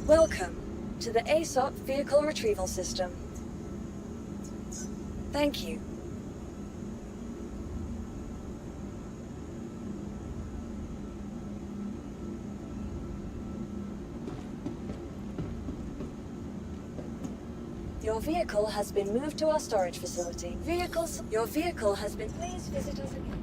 Welcome to the ASOP Vehicle Retrieval System. Thank you. Your vehicle has been moved to our storage facility. Your vehicle has been... Please visit us again.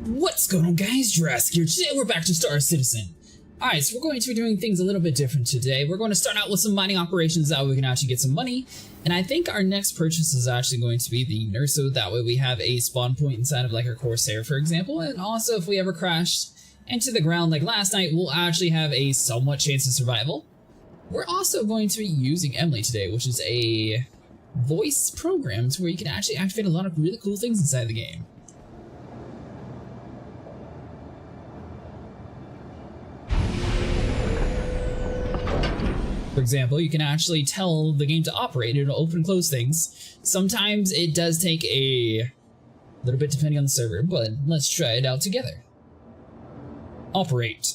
What's going on, guys? Jurassic here. Today we're back to Star Citizen. Alright, so we're going to be doing things a little bit different today. We're going to start out with some mining operations, that way we can actually get some money. And I think our next purchase is actually going to be the Nurso. That way we have a spawn point inside of like our Corsair, for example. And also if we ever crashed into the ground like last night, we'll actually have a somewhat chance of survival. We're also going to be using Emily today, which is a voice program to where you can actually activate a lot of really cool things inside the game. For example, you can actually tell the game to operate. It'll open and close things. Sometimes it does take a little bit depending on the server, but let's try it out together. Operate.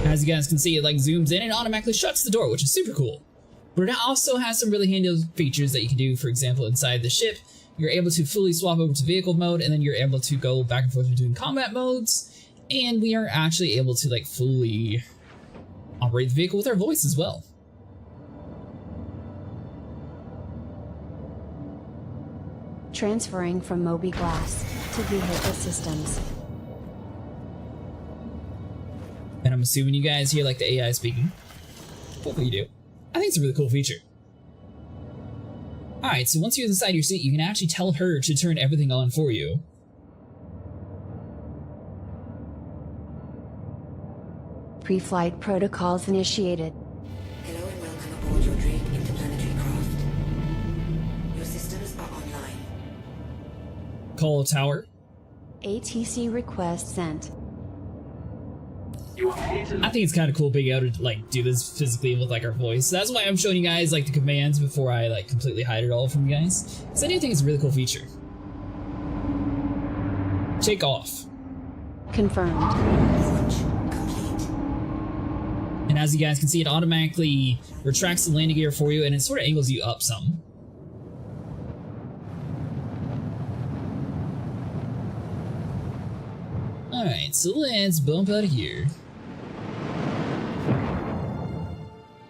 As you guys can see, it like zooms in and automatically shuts the door, which is super cool. But it also has some really handy features that you can do. For example, inside the ship, you're able to fully swap over to vehicle mode, and then you're able to go back and forth between combat modes. And we are actually able to like fully operate the vehicle with our voice as well. Transferring from Moby Glass to vehicle systems. And I'm assuming you guys hear like the AI speaking. Hopefully you do. I think it's a really cool feature. Alright, so once you're inside your seat, you can actually tell her to turn everything on for you. Pre-flight protocols initiated. Hello and welcome aboard your Drake interplanetary craft. Your systems are online. Call tower. ATC request sent. I think it's kind of cool being able to like do this physically with like our voice. That's why I'm showing you guys like the commands before I like completely hide it all from you guys. Because I do think it's a really cool feature. Take off. Confirmed. Launch complete. And as you guys can see, it automatically retracts the landing gear for you, and it sort of angles you up some. Alright, so let's bump out of here.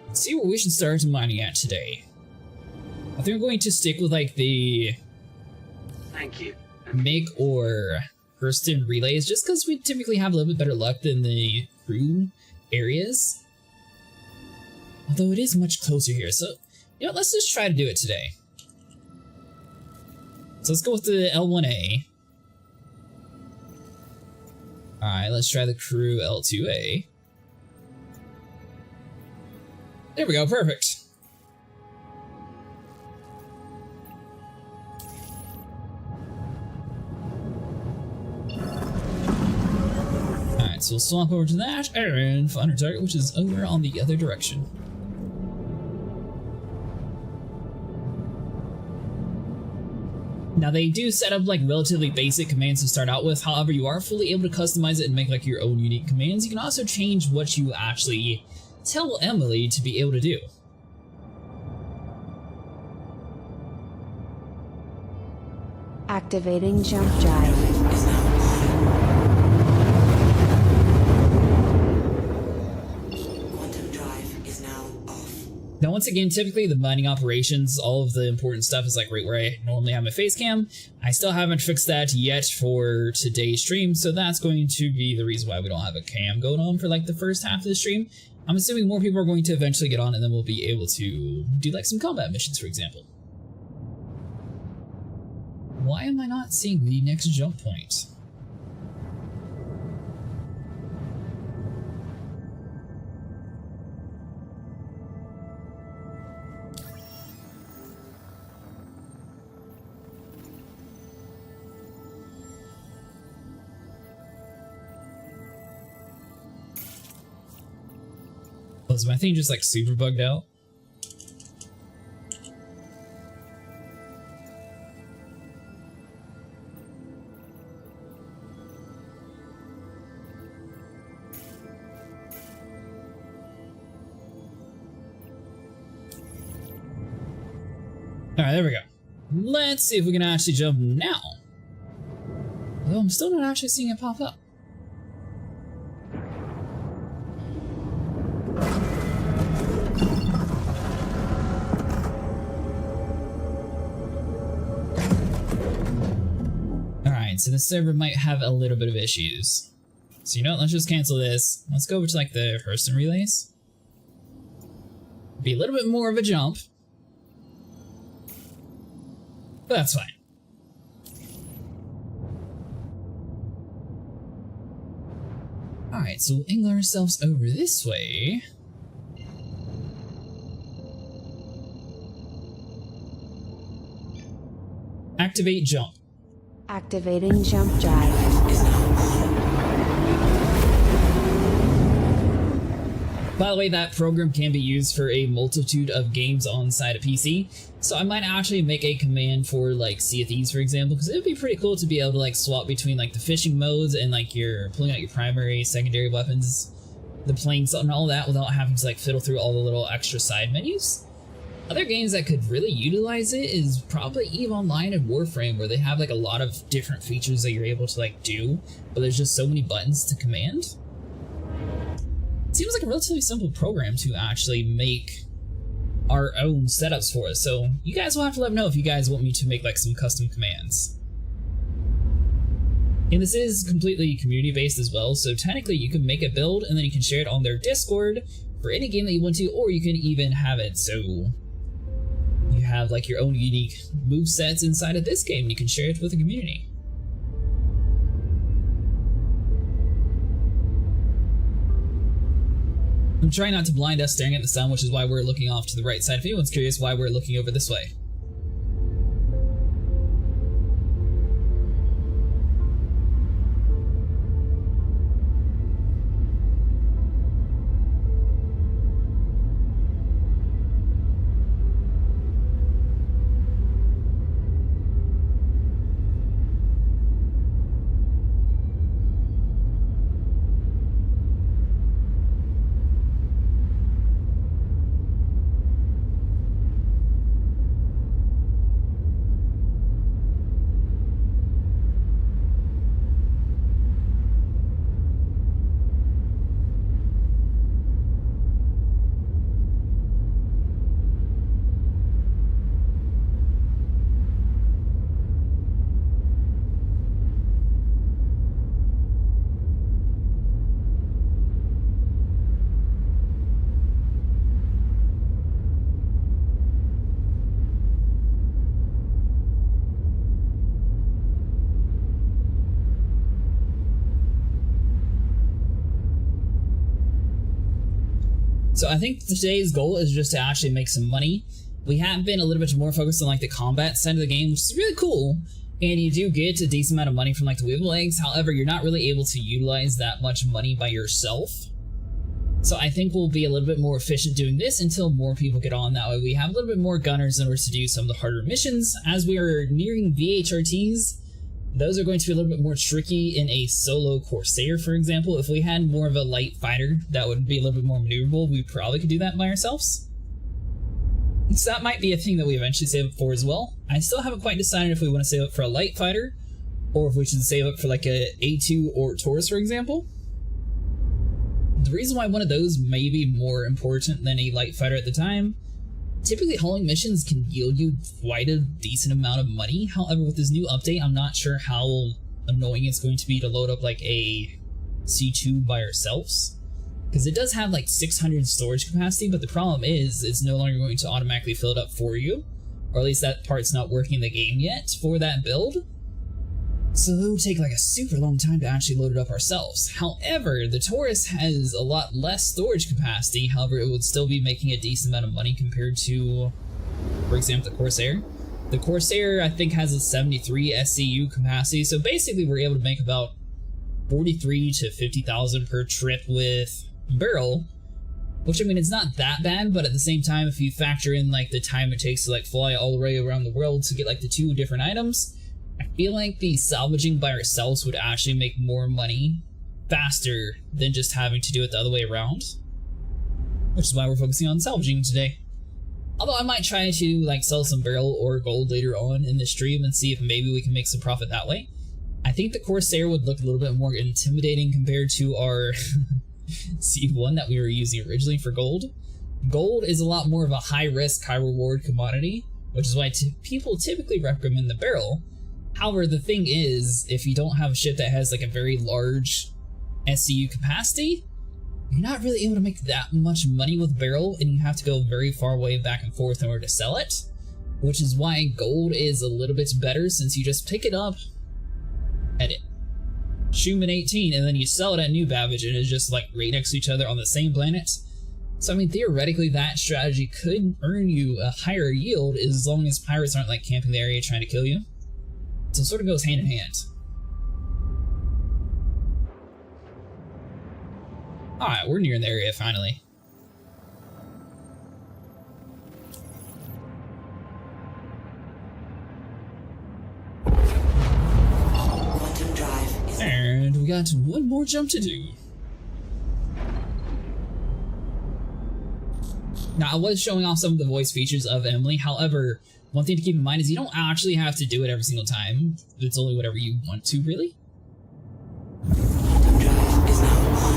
Let's see what we should start mining at today. I think we're going to stick with like the Thank you. make or Hurston relays, just because we typically have a little bit better luck than the crew areas. Although it is much closer here, so you know, let's just try to do it today. So let's go with the L1A. Alright, let's try the crew L2A. There we go, perfect. Alright, so we'll swap over to that and find our target, which is over on the other direction. Now they do set up like relatively basic commands to start out with, however you are fully able to customize it and make like your own unique commands. You can also change what you actually tell Emily to be able to do. Activating jump jive. Is now on. Quantum drive is now off. Now once again, typically the mining operations, all of the important stuff is like right where I normally have my face cam. I still haven't fixed that yet for today's stream, so that's going to be the reason why we don't have a cam going on for like the first half of the stream. I'm assuming more people are going to eventually get on, and then we'll be able to do like some combat missions, for example. Why am I not seeing the next jump point? Was my thing just like super bugged out? Alright, there we go. Let's see if we can actually jump now. Although I'm still not actually seeing it pop up. Alright, so the server might have a little bit of issues. So you know what, let's just cancel this. Let's go over to like the person relays. Be a little bit more of a jump. But that's fine. Alright, so we'll angle ourselves over this way. Activate jump. Activating jump jive. By the way, that program can be used for a multitude of games on side a PC, so I might actually make a command for like Sea of Thieves, for example, because it would be pretty cool to be able to like swap between like the fishing modes and like your pulling out your primary, secondary weapons, the playing and all that without having to like fiddle through all the little extra side menus. Other games that could really utilize it is probably EVE Online and Warframe, where they have like a lot of different features that you're able to like do, but there's just so many buttons to command. It seems like a relatively simple program to actually make our own setups for us, so you guys will have to let me know if you guys want me to make like some custom commands. And this is completely community based as well, so technically you can make a build and then you can share it on their Discord for any game that you want to, or you can even have it so you have like your own unique movesets inside of this game and you can share it with the community. I'm trying not to blind us staring at the sun, which is why we're looking off to the right side. If anyone's curious why we're looking over this way. So I think today's goal is just to actually make some money. We have been a little bit more focused on like the combat side of the game, which is really cool. And you do get a decent amount of money from like the weevil eggs. However, you're not really able to utilize that much money by yourself. So I think we'll be a little bit more efficient doing this until more people get on. That way we have a little bit more gunners in order to do some of the harder missions. As we are nearing VHRTs, those are going to be a little bit more tricky in a solo Corsair, for example. If we had more of a light fighter that would be a little bit more maneuverable, we probably could do that by ourselves. So that might be a thing that we eventually save up for as well. I still haven't quite decided if we want to save up for a light fighter, or if we should save up for like a A2 or Taurus, for example. The reason why one of those may be more important than a light fighter at the time, typically hauling missions can yield you quite a decent amount of money. However, with this new update, I'm not sure how annoying it's going to be to load up like a C2 by ourselves. Because it does have like 600 storage capacity, but the problem is it's no longer going to automatically fill it up for you. Or at least that part's not working in the game yet for that build. So it would take like a super long time to actually load it up ourselves. However, the Taurus has a lot less storage capacity. However, it would still be making a decent amount of money compared to, for example, the Corsair. The Corsair, I think, has a 73 SCU capacity. So basically, we're able to make about 43 to 50,000 per trip with Barrel. Which, I mean, it's not that bad, but at the same time, if you factor in like the time it takes to like fly all the way around the world to get like the 2 different items, I feel like the salvaging by ourselves would actually make more money faster than just having to do it the other way around. Which is why we're focusing on salvaging today. Although I might try to like sell some barrel or gold later on in the stream and see if maybe we can make some profit that way. I think the Corsair would look a little bit more intimidating compared to our C1 that we were using originally for gold. Gold is a lot more of a high risk, high reward commodity, which is why people typically recommend the barrel. However, the thing is, if you don't have a ship that has like a very large SCU capacity, you're not really able to make that much money with barrel, and you have to go very far away back and forth in order to sell it, which is why gold is a little bit better, since you just pick it up, edit, Schumann 18, and then you sell it at New Babbage, and it's just like right next to each other on the same planet. So I mean, theoretically, that strategy could earn you a higher yield as long as pirates aren't like camping the area trying to kill you. So it sort of goes hand in hand. Alright, we're near the area finally. Quantum drive is... And we got one more jump to do. Now, I was showing off some of the voice features of Emily. However, one thing to keep in mind is you don't actually have to do it every single time. It's only whatever you want to, really. Quantum drive is now on.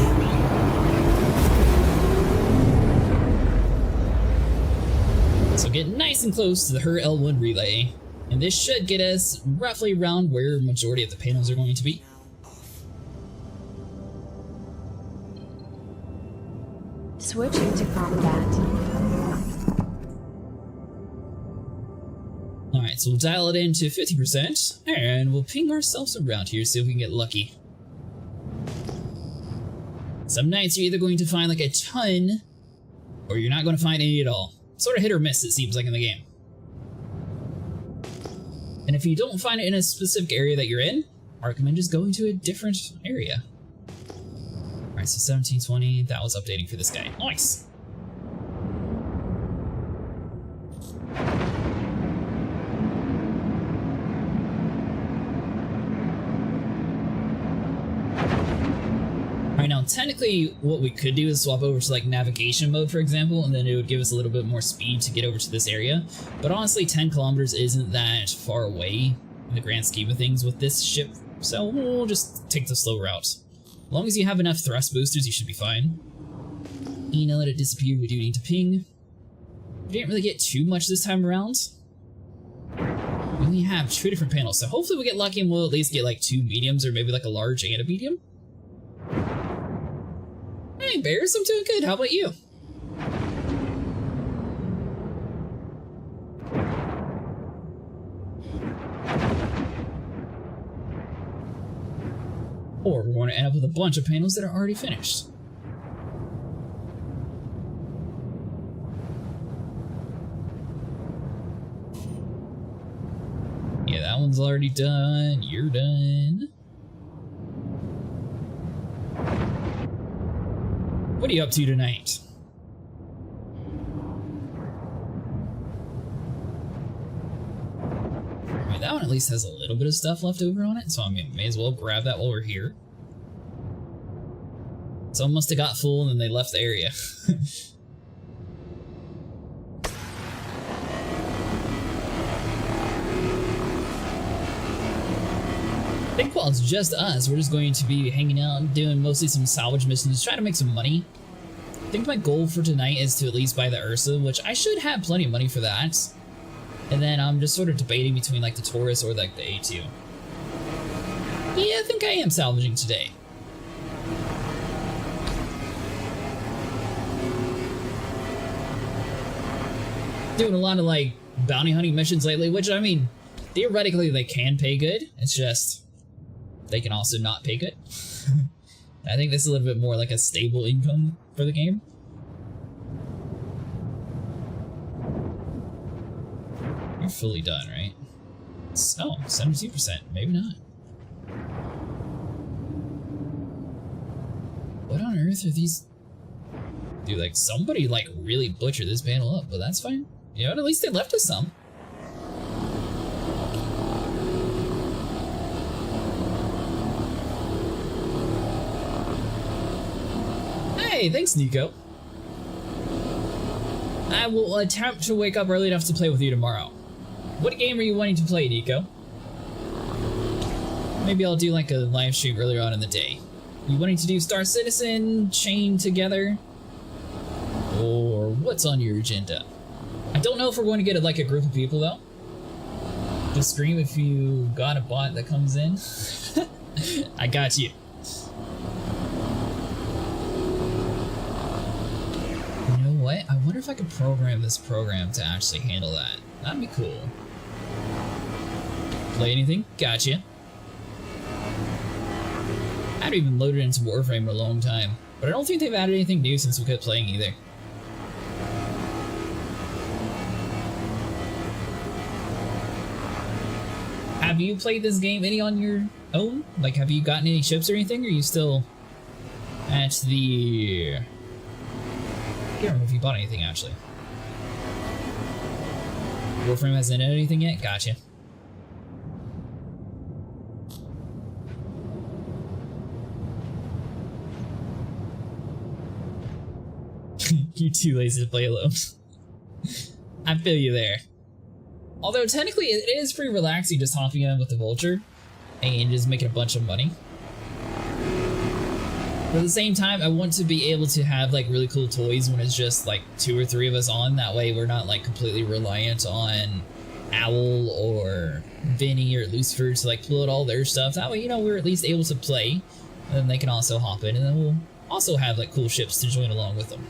So get nice and close to the Her L1 relay, and this should get us roughly around where majority of the panels are going to be. Now off. Switching to combat. Alright, so we'll dial it in to 50%, and we'll ping ourselves around here, see if we can get lucky. Some nights you're either going to find like a ton, or you're not going to find any at all. Sort of hit or miss, it seems like, in the game. And if you don't find it in a specific area that you're in, I recommend just going to a different area. Alright, so 1720, that was updating for this guy. Nice! Alright, now technically what we could do is swap over to like navigation mode, for example, and then it would give us a little bit more speed to get over to this area. But honestly, 10 kilometers isn't that far away in the grand scheme of things with this ship, so we'll just take the slow route. As long as you have enough thrust boosters, you should be fine. Ina let it disappear, we do need to ping. We didn't really get too much this time around. We only have 2 different panels, so hopefully we get lucky and we'll at least get like 2 mediums or maybe like a large and a medium. Hey Bears, I'm doing good, how about you? Or we're going to end up with a bunch of panels that are already finished. Yeah, that one's already done. You're done. What are you up to tonight? I mean, that one at least has a little bit of stuff left over on it, so I mean, may as well grab that while we're here. Someone must have got full and then they left the area. I think while it's just us, we're just going to be hanging out and doing mostly some salvage missions, trying to make some money. I think my goal for tonight is to at least buy the Ursa, which I should have plenty of money for that. And then I'm just sort of debating between like the Taurus or like the A2. Yeah, I think I am salvaging today. Doing a lot of like bounty hunting missions lately, which I mean, theoretically they can pay good. It's just they can also not pay good. I think this is a little bit more like a stable income for the game. You're fully done, right? Oh, 72%. Maybe not. What on earth are these? Dude, like somebody like really butchered this panel up, but that's fine. You know, at least they left us some. Hey, thanks, Nico. I will attempt to wake up early enough to play with you tomorrow. What game are you wanting to play, Nico? Maybe I'll do like a live stream earlier on in the day. You wanting to do Star Citizen, Chain Together? Or what's on your agenda? I don't know if we're going to get like a group of people though. Just scream if you got a bot that comes in. I got you. You know what? I wonder if I could program this program to actually handle that. That'd be cool. Play anything? Gotcha. I haven't even loaded into Warframe in a long time, but I don't think they've added anything new since we quit playing either. Have you played this game any on your own? Like, have you gotten any ships or anything? Or are you still at the... I can't remember if you bought anything, actually. Warframe hasn't added anything yet? Gotcha. You're too lazy to play alone. I feel you there. Although technically it is pretty relaxing just hopping in with the Vulture and just making a bunch of money. But at the same time, I want to be able to have like really cool toys when it's just like 2 or 3 of us on. That way we're not like completely reliant on Owl or Vinny or Lucifer to like pull out all their stuff. That way, you know, we're at least able to play, and then they can also hop in, and then we'll also have like cool ships to join along with them.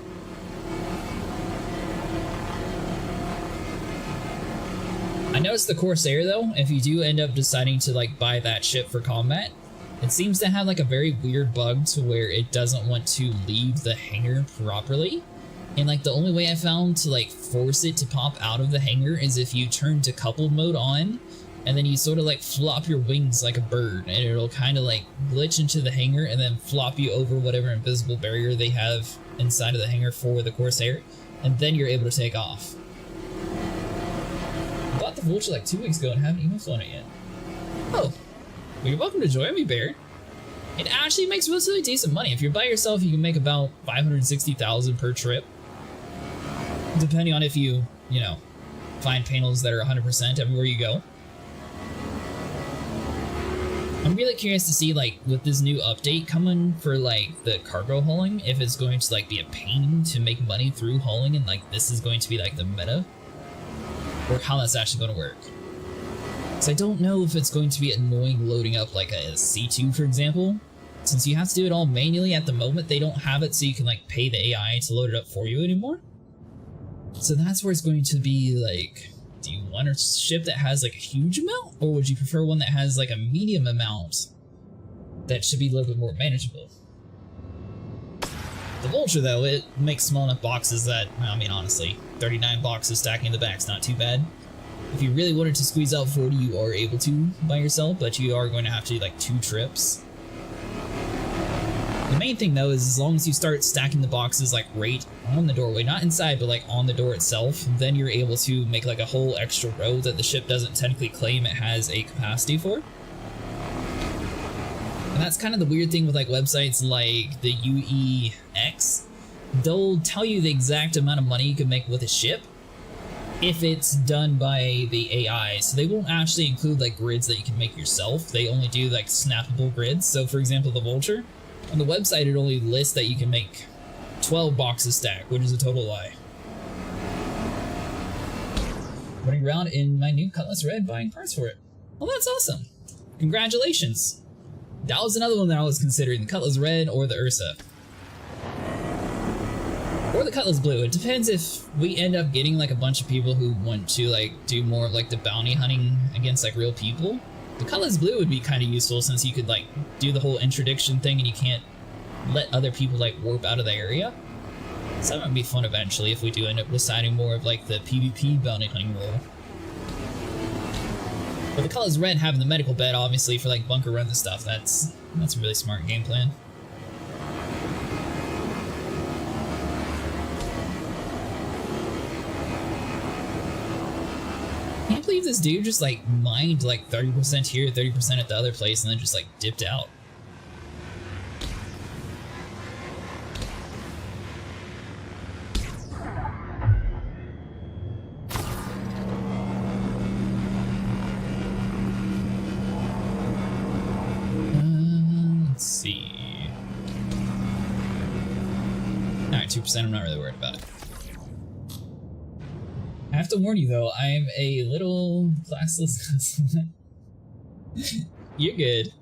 I noticed the Corsair though, if you do end up deciding to like buy that ship for combat, it seems to have like a very weird bug to where it doesn't want to leave the hangar properly. And like the only way I found to like force it to pop out of the hangar is if you turn to coupled mode on, and then you sort of like flop your wings like a bird, and it'll kind of like glitch into the hangar and then flop you over whatever invisible barrier they have inside of the hangar for the Corsair, and then you're able to take off. I bought the Vulture like 2 weeks ago and haven't even flown it yet. Oh, well, you're welcome to join me, Bear. It actually makes relatively decent money. If you're by yourself, you can make about $560,000 per trip. Depending on if you know, find panels that are 100% everywhere you go. I'm really curious to see, like, with this new update coming for, like, the cargo hauling, if it's going to, like, be a pain to make money through hauling and, like, this is going to be, like, the meta. Or how that's actually going to work. Because I don't know if it's going to be annoying loading up, like, a C2, for example. Since you have to do it all manually at the moment, they don't have it so you can, like, pay the AI to load it up for you anymore. So that's where it's going to be, like, do you want a ship that has, like, a huge amount? Or would you prefer one that has, like, a medium amount that should be a little bit more manageable? The Vulture, though, it makes small enough boxes that, well, I mean, honestly, 39 boxes stacking in the back's not too bad. If you really wanted to squeeze out 40, you are able to by yourself, but you are going to have to do, like, 2 trips. The main thing, though, is as long as you start stacking the boxes, like, right on the doorway, not inside, but, like, on the door itself, then you're able to make, like, a whole extra row that the ship doesn't technically claim it has a capacity for. And that's kind of the weird thing with, like, websites like the UEX. They'll tell you the exact amount of money you can make with a ship if it's done by the AI, so they won't actually include, like, grids that you can make yourself. They only do, like, snappable grids. So, for example, the Vulture, on the website, it only lists that you can make 12 boxes stack, which is a total lie. Running around in my new Cutlass Red buying parts for it. Well, that's awesome. Congratulations. That was another one that I was considering, the Cutlass Red or the Ursa. Or the Cutlass Blue. It depends if we end up getting, like, a bunch of people who want to, like, do more of, like, the bounty hunting against, like, real people. The Cutlass Blue would be kind of useful since you could, like, do the whole interdiction thing and you can't let other people, like, warp out of the area. So that might be fun eventually if we do end up deciding more of, like, the PvP bounty hunting role. But the Cutlass Red having the medical bed, obviously, for, like, bunker runs and stuff, that's a really smart game plan. I can't believe this dude just, like, mined, like, 30% here, 30% at the other place, and then just, like, dipped out. 2%, I'm not really worried about it. I have to warn you though, I am a little classless. You're good.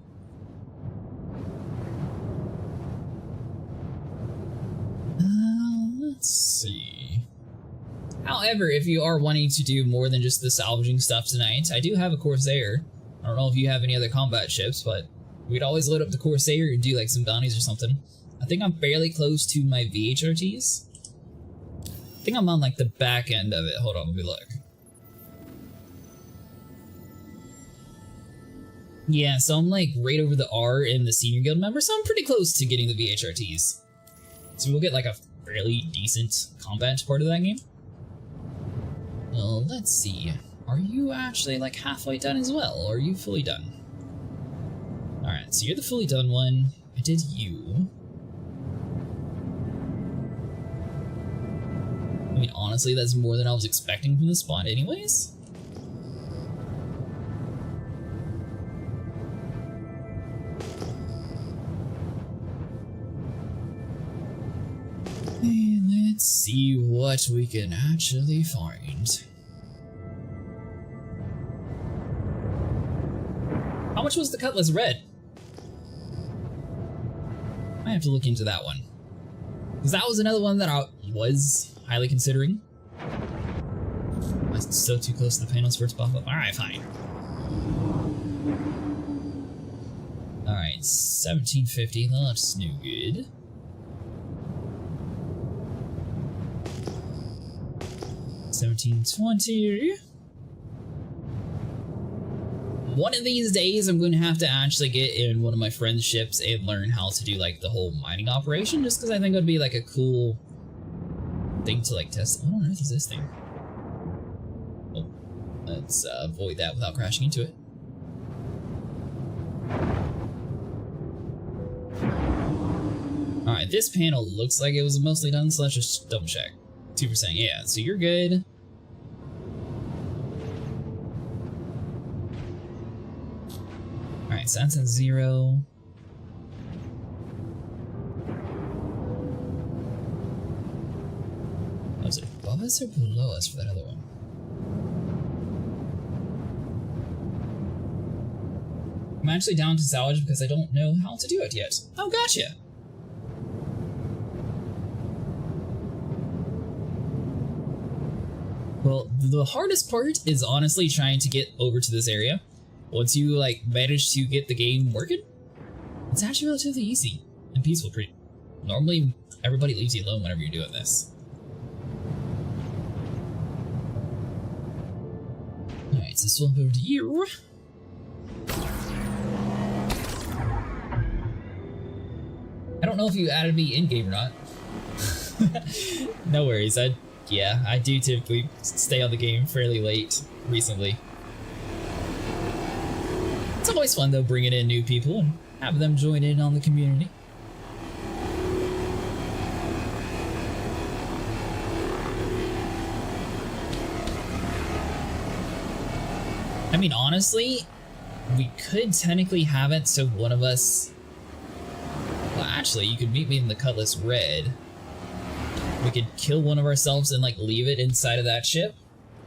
Let's see. However, if you are wanting to do more than just the salvaging stuff tonight, I do have a Corsair. I don't know if you have any other combat ships, but we'd always load up the Corsair and do like some bounties or something. I think I'm fairly close to my VHRTs. I think I'm on like the back end of it. Hold on, let me look. Yeah, so I'm like right over the R in the senior guild member, so I'm pretty close to getting the VHRTs. So we'll get like a fairly decent combat part of that game. Well, let's see. Are you actually like halfway done as well, or are you fully done? Alright, so you're the fully done one. I did you. I mean, honestly, that's more than I was expecting from this spot anyways. And let's see what we can actually find. How much was the Cutlass Red? I have to look into that one. Because that was another one that I was highly considering. I'm still too close to the panels for it to pop up. Alright, fine. Alright, 1750, that's no good. $17.20. One of these days, I'm going to have to actually get in one of my friend's ships and learn how to do like the whole mining operation, just because I think it would be like a cool thing to like test. What on earth is this thing? Oh, let's avoid that without crashing into it. Alright, this panel looks like it was mostly done, so let's just double check. 2%, yeah, so you're good. Alright, so that's at 0. Was it above us or below us for that other one? I'm actually down to salvage because I don't know how to do it yet. Oh, gotcha! Well, the hardest part is honestly trying to get over to this area. Once you like manage to get the game working, it's actually relatively easy and peaceful. Normally, everybody leaves you alone whenever you're doing this. Alright, so swap over to you. I don't know if you added me in-game or not. No worries, yeah, I do typically stay on the game fairly late recently. It's always fun though, bringing in new people and having them join in on the community. I mean, honestly, we could technically have it so one of us... Well, actually, you could meet me in the Cutlass Red. We could kill one of ourselves and like leave it inside of that ship,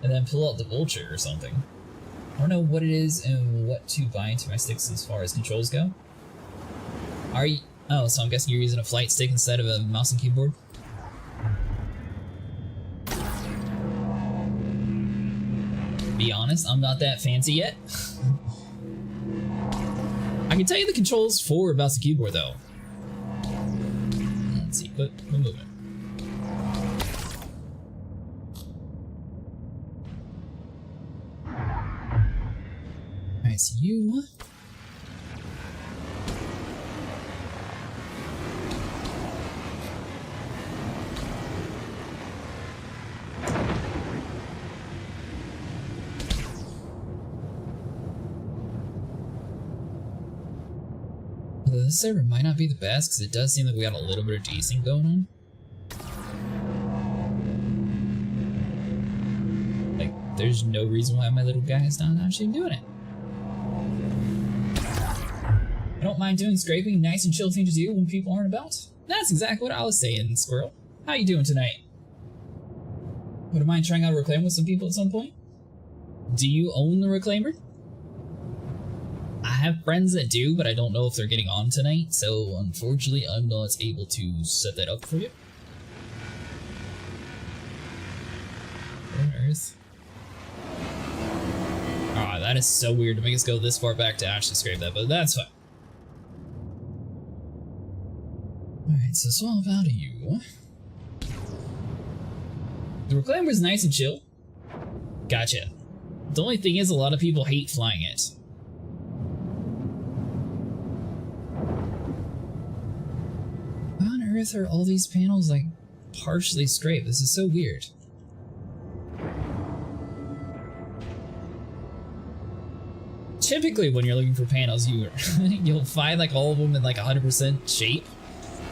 and then pull out the Vulture or something. I don't know what it is and what to bind to my sticks as far as controls go. Are you? Oh, so I'm guessing you're using a flight stick instead of a mouse and keyboard? Be honest, I'm not that fancy yet. I can tell you the controls for mouse and keyboard though. Let's see, quit moving. Alright, so you... This server might not be the best, because it does seem like we got a little bit of desync going on. Like, there's no reason why my little guy is not actually doing it. I don't mind doing scraping, nice and chill thing to do when people aren't about. That's exactly what I was saying, Squirrel. How you doing tonight? Wouldn't mind trying out a reclaimer with some people at some point? Do you own the reclaimer? I have friends that do, but I don't know if they're getting on tonight, so unfortunately I'm not able to set that up for you. What on earth? Ah, that is so weird to make us go this far back to actually scrape that, but that's fine. Alright, so it's all about you. The reclaimer is nice and chill. Gotcha. The only thing is, a lot of people hate flying it. Why on earth are all these panels like partially scraped? This is so weird. Typically when you're looking for panels, you'll find like all of them in like 100% shape.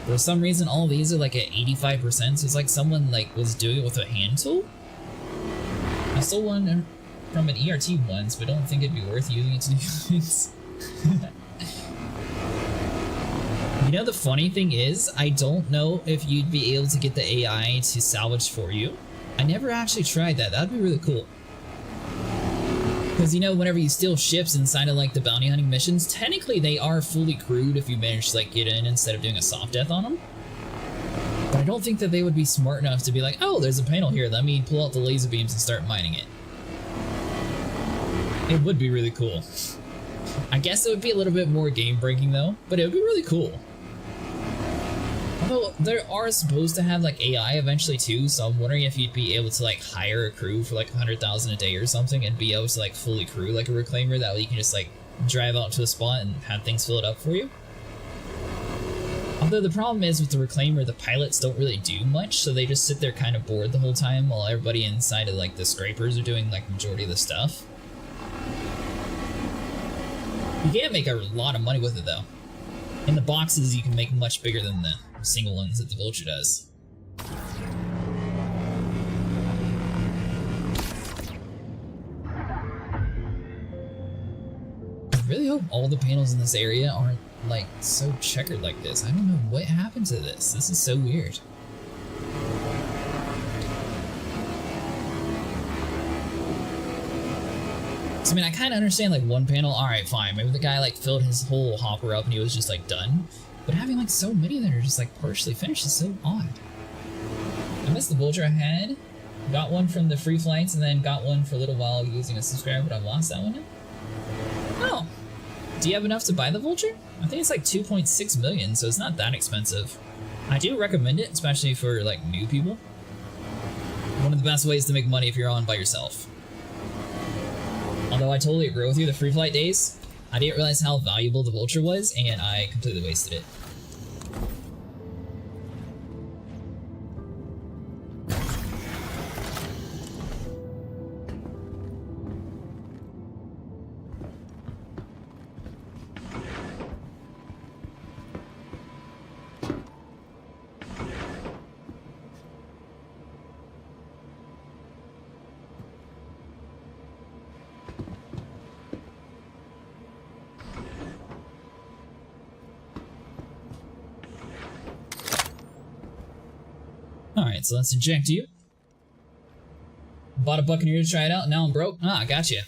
For some reason all these are like at 85%, so it's like someone like was doing it with a hand tool. I stole one from an ERT once, but don't think it'd be worth using it to do things. You know, the funny thing is, I don't know if you'd be able to get the AI to salvage for you. I never actually tried that. That'd be really cool. Because, you know, whenever you steal ships inside of, like, the bounty hunting missions, technically they are fully crewed if you manage to, like, get in instead of doing a soft death on them. But I don't think that they would be smart enough to be like, oh, there's a panel here, let me pull out the laser beams and start mining it. It would be really cool. I guess it would be a little bit more game-breaking, though, but it would be really cool. Although, there are supposed to have, like, AI eventually, too, so I'm wondering if you'd be able to, like, hire a crew for, like, 100,000 a day or something and be able to, like, fully crew, like, a reclaimer. That way you can just, like, drive out to a spot and have things fill it up for you. Although the problem is with the reclaimer, the pilots don't really do much, so they just sit there kind of bored the whole time while everybody inside of, like, the scrapers are doing, like, majority of the stuff. You can make a lot of money with it, though. In the boxes, you can make much bigger than the single ones that the Vulture does. I really hope all the panels in this area aren't, like, so checkered like this. I don't know what happened to this. This is so weird. I mean, I kind of understand, like, one panel, alright, fine, maybe the guy, like, filled his whole hopper up and he was just, like, done. But having, like, so many that are just, like, partially finished is so odd. I missed the Vulture I had. Got one from the free flights and then got one for a little while using a subscriber, but I lost that one now. Oh. Do you have enough to buy the Vulture? I think it's, like, 2.6 million, so it's not that expensive. I do recommend it, especially for, like, new people. One of the best ways to make money if you're on by yourself. Although I totally agree with you, the free flight days, I didn't realize how valuable the Vulture was, and I completely wasted it. Alright, so let's eject you. Bought a Buccaneer to try it out, now I'm broke? Ah, gotcha.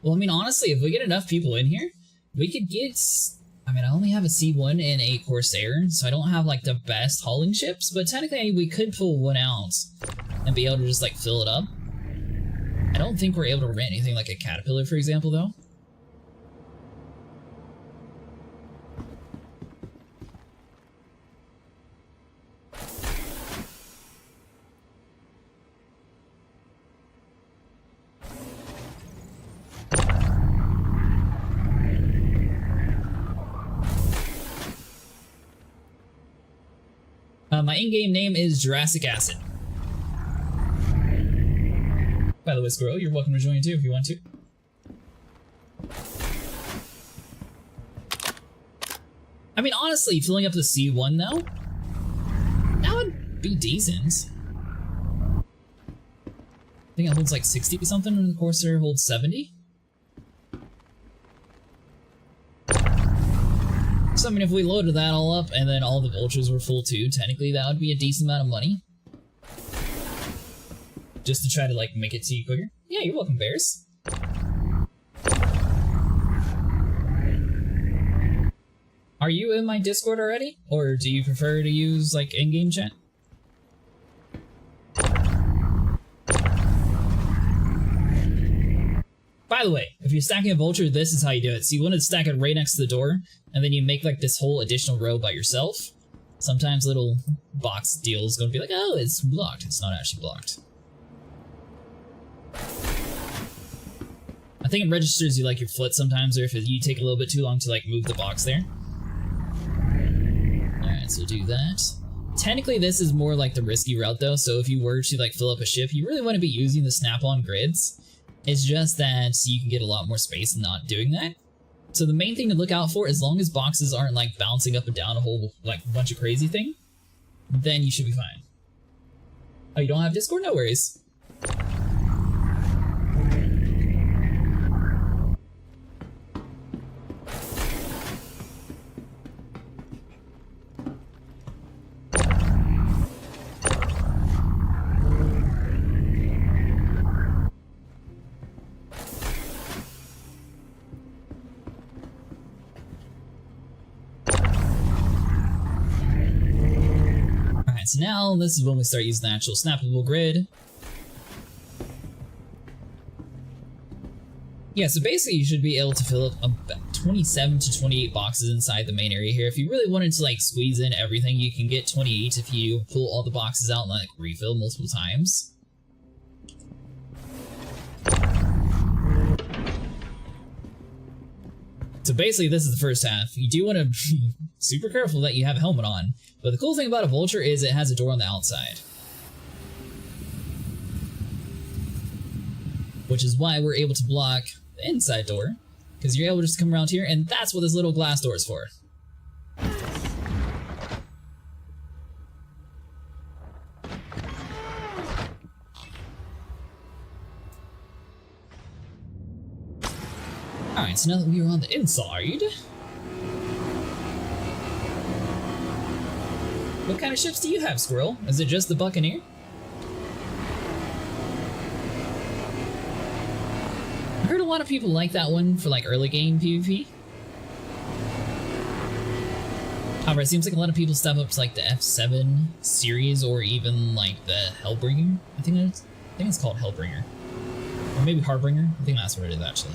Well, I mean, honestly, if we get enough people in here, we could get... I mean, I only have a C1 and a Corsair, so I don't have, like, the best hauling ships, but technically we could pull one out and be able to just, like, fill it up. I don't think we're able to rent anything like a Caterpillar, for example, though. My in-game name is Jurassic Acid. By the way, Squirrel, you're welcome to join too if you want to. I mean, honestly, filling up the C1 though, that would be decent. I think it holds like 60 something, and the Corsair holds 70. So So I mean, if we loaded that all up and then all the vultures were full too, technically that would be a decent amount of money. Just to try to like make it to you quicker. Yeah, you're welcome, bears. Are you in my Discord already? Or do you prefer to use like in-game chat? By the way, if you're stacking a vulture, this is how you do it. So you want to stack it right next to the door, and then you make like this whole additional row by yourself. Sometimes little box deal is going to be like, oh, it's blocked. It's not actually blocked. I think it registers you like your foot sometimes, or if you take a little bit too long to like move the box there. Alright, so do that. Technically this is more like the risky route though, so if you were to like fill up a ship, you really want to be using the snap-on grids. It's just that you can get a lot more space not doing that. So the main thing to look out for, as long as boxes aren't like bouncing up and down a whole like bunch of crazy thing, then you should be fine. Oh, you don't have Discord? No worries. So now this is when we start using the actual snappable grid. Yeah, so basically you should be able to fill up about 27 to 28 boxes inside the main area here. If you really wanted to like squeeze in everything, you can get 28 if you pull all the boxes out and like refill multiple times. So basically this is the first half. You do want to be super careful that you have a helmet on. But the cool thing about a vulture is it has a door on the outside. Which is why we're able to block the inside door. Because you're able to just come around here, and that's what this little glass door is for. Alright, so now that we are on the inside... What kind of ships do you have, Squirrel? Is it just the Buccaneer? I heard a lot of people like that one for like early game PvP. However, it seems like a lot of people step up to like the F7 series or even like the Hellbringer. I think it's called Hellbringer. Or maybe Harbinger. I think that's what it is actually.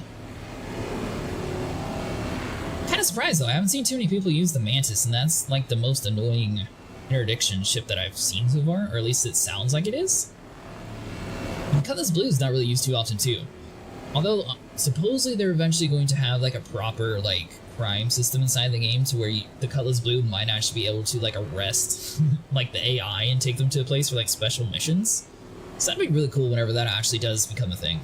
Kind of surprised though, I haven't seen too many people use the Mantis, and that's like the most annoying interdiction ship that I've seen so far, or at least it sounds like it is. And Cutlass Blue is not really used too often too. Although, supposedly they're eventually going to have like a proper like crime system inside the game to where the Cutlass Blue might actually be able to like arrest like the AI and take them to a place for like special missions. So that'd be really cool whenever that actually does become a thing.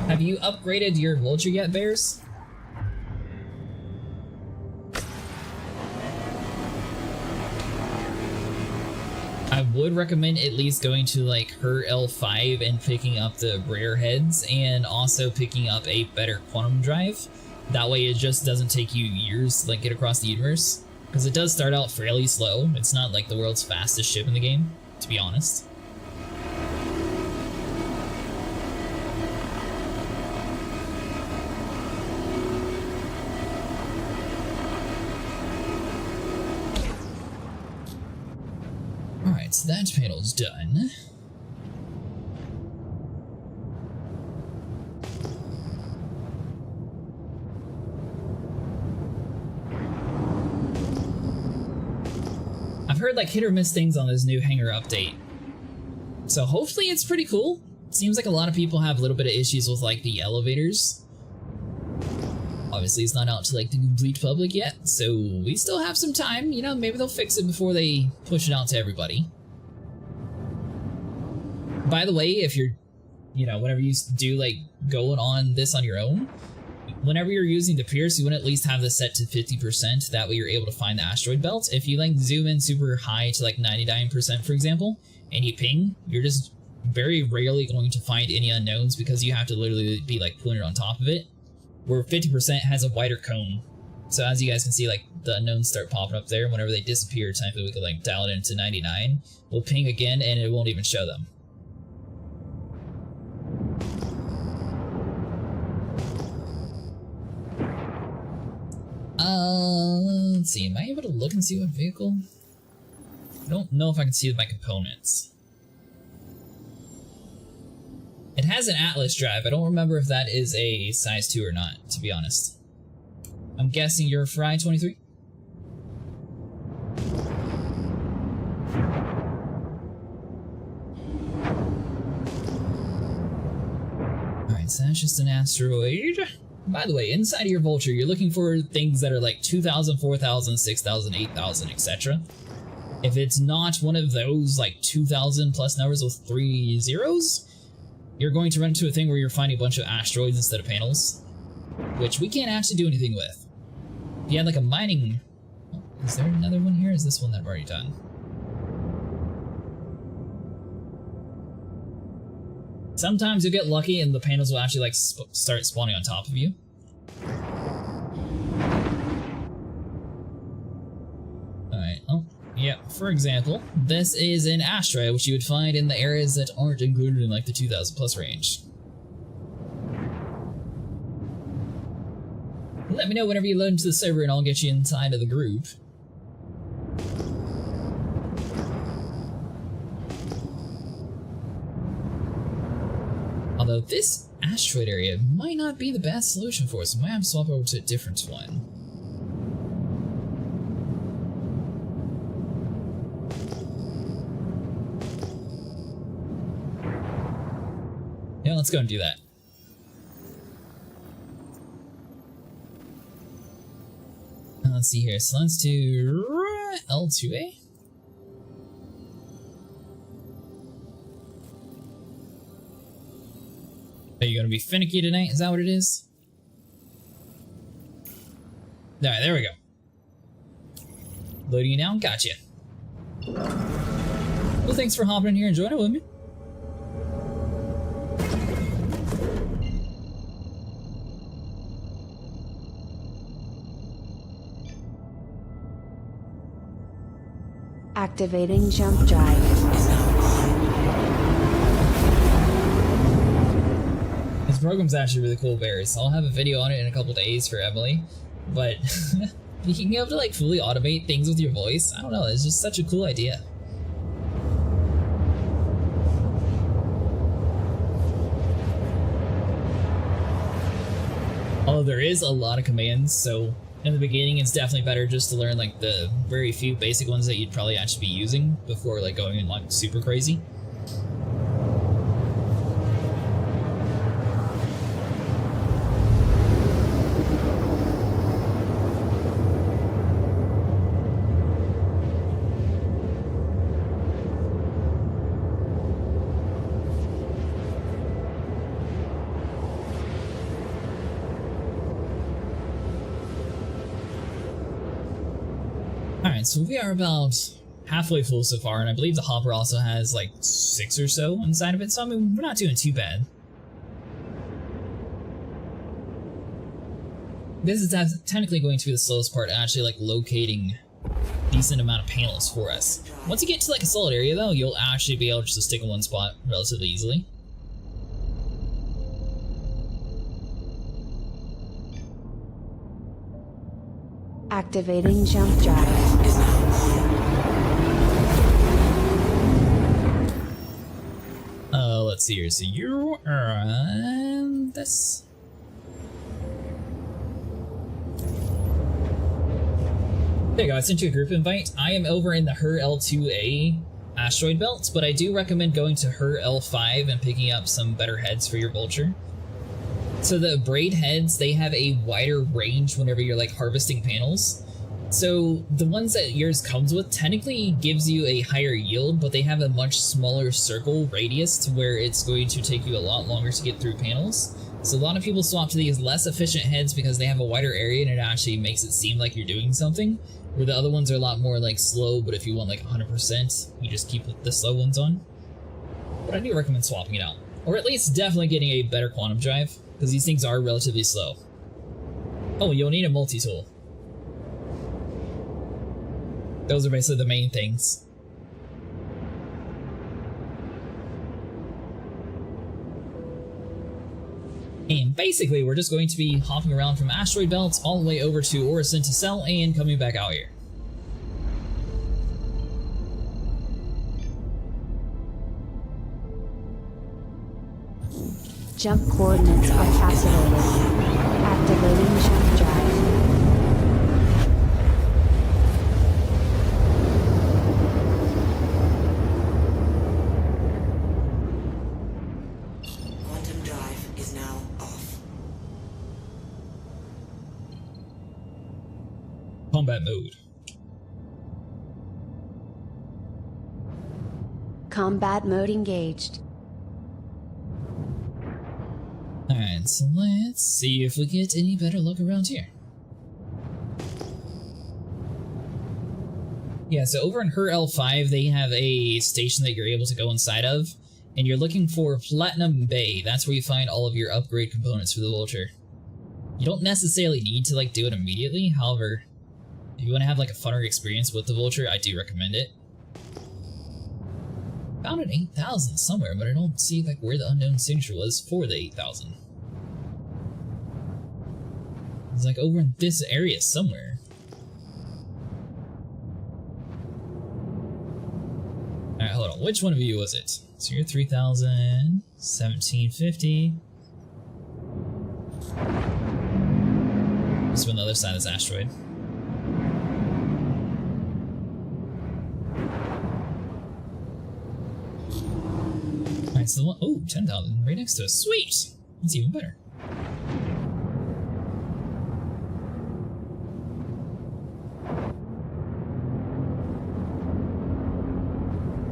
Have you upgraded your vulture yet, Bears? I would recommend at least going to like her L5 and picking up the rare heads, and also picking up a better quantum drive. That way it just doesn't take you years to like get across the universe, because it does start out fairly slow. It's not like the world's fastest ship in the game, to be honest. Alright, so that panel's done. I've heard like hit or miss things on this new hangar update. So hopefully it's pretty cool. Seems like a lot of people have a little bit of issues with like the elevators. Obviously it's not out to like the complete public yet, so we still have some time, you know, maybe they'll fix it before they push it out to everybody. By the way, if you're, you know, whenever you do like going on this on your own, whenever you're using the Pierce, you want to at least have this set to 50%. That way you're able to find the asteroid belt. If you like zoom in super high to like 99%, for example, and you ping, you're just very rarely going to find any unknowns because you have to literally be like pointed on top of it. Where 50% has a wider cone. So as you guys can see, like the unknowns start popping up there. Whenever they disappear, technically we could like dial it into 99. We'll ping again and it won't even show them. Let's see, am I able to look and see what vehicle? I don't know if I can see my components. It has an Atlas drive. I don't remember if that is a size 2 or not, to be honest. I'm guessing you're Fry 23? Alright, so that's just an asteroid. By the way, inside of your Vulture, you're looking for things that are like 2,000, 4,000, 6,000, 8,000, etc. If it's not one of those like 2,000 plus numbers with 3 zeros, you're going to run into a thing where you're finding a bunch of asteroids instead of panels, which we can't actually do anything with. If you had like a mining... Oh, is there another one here? Is this one that I've already done? Sometimes you'll get lucky and the panels will actually like start spawning on top of you. Alright, oh, yeah, for example, this is an asteroid which you would find in the areas that aren't included in like the 2,000 plus range. Let me know whenever you load into the server and I'll get you inside of the group. Although this asteroid area might not be the best solution for us, we might have to swap over to a different one. Yeah, let's go and do that. Let's see here, so let's do L2A. Are you gonna be finicky tonight? Is that what it is? Alright, there we go. Loading you now? Gotcha. Well, thanks for hopping in here and joining with me. Activating jump drive. This program's actually really cool, Bears. I'll have a video on it in a couple days for Emily, but being able to like fully automate things with your voice, I don't know, it's just such a cool idea. Although there is a lot of commands, so in the beginning it's definitely better just to learn like the very few basic ones that you'd probably actually be using before like going in like super crazy. Alright, so we are about halfway full so far, and I believe the hopper also has like 6 or so inside of it, so I mean, we're not doing too bad. This is technically going to be the slowest part, actually like locating decent amount of panels for us. Once you get to like a solid area though, you'll actually be able just to stick in one spot relatively easily. Activating jump drive. Let's see here. So you are on this. There you go, I sent you a group invite. I am over in the HER L2A asteroid belt, but I do recommend going to HER L5 and picking up some better heads for your Vulture. So the braid heads, they have a wider range whenever you're like harvesting panels. So the ones that yours comes with technically gives you a higher yield, but they have a much smaller circle radius to where it's going to take you a lot longer to get through panels. So a lot of people swap to these less efficient heads because they have a wider area and it actually makes it seem like you're doing something, where the other ones are a lot more like slow, but if you want like 100%, you just keep the slow ones on. But I do recommend swapping it out. Or at least definitely getting a better quantum drive, because these things are relatively slow. Oh, you'll need a multi-tool. Those are basically the main things. And basically, we're just going to be hopping around from asteroid belts all the way over to Orison to sell and coming back out here. Jump coordinates are calculated. Activating jump drive. Quantum drive is now off. Combat mode. Combat mode engaged. Alright, so let's see if we get any better luck around here. Yeah, so over in Her L5, they have a station that you're able to go inside of, and you're looking for Platinum Bay. That's where you find all of your upgrade components for the Vulture. You don't necessarily need to, like, do it immediately, however, if you want to have, like, a funner experience with the Vulture, I do recommend it. Found an 8,000 somewhere, but I don't see, like, where the unknown signature was for the 8,000. It's, like, over in this area somewhere. Alright, hold on. Which one of you was it? So you're 3,000, 1,750. Just on the other side of this asteroid. Alright, so the one, oh, 10,000 right next to us. Sweet! That's even better.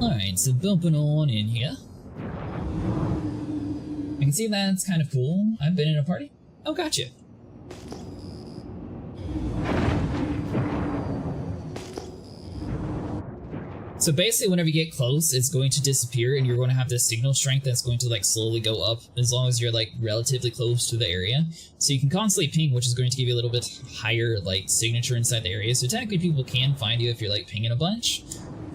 Alright, so bumping on in here. I can see that's kind of cool. I've been in a party. Oh, gotcha. So basically, whenever you get close, it's going to disappear, and you're going to have this signal strength that's going to like slowly go up as long as you're like relatively close to the area. So you can constantly ping, which is going to give you a little bit higher like signature inside the area. So technically, people can find you if you're like pinging a bunch.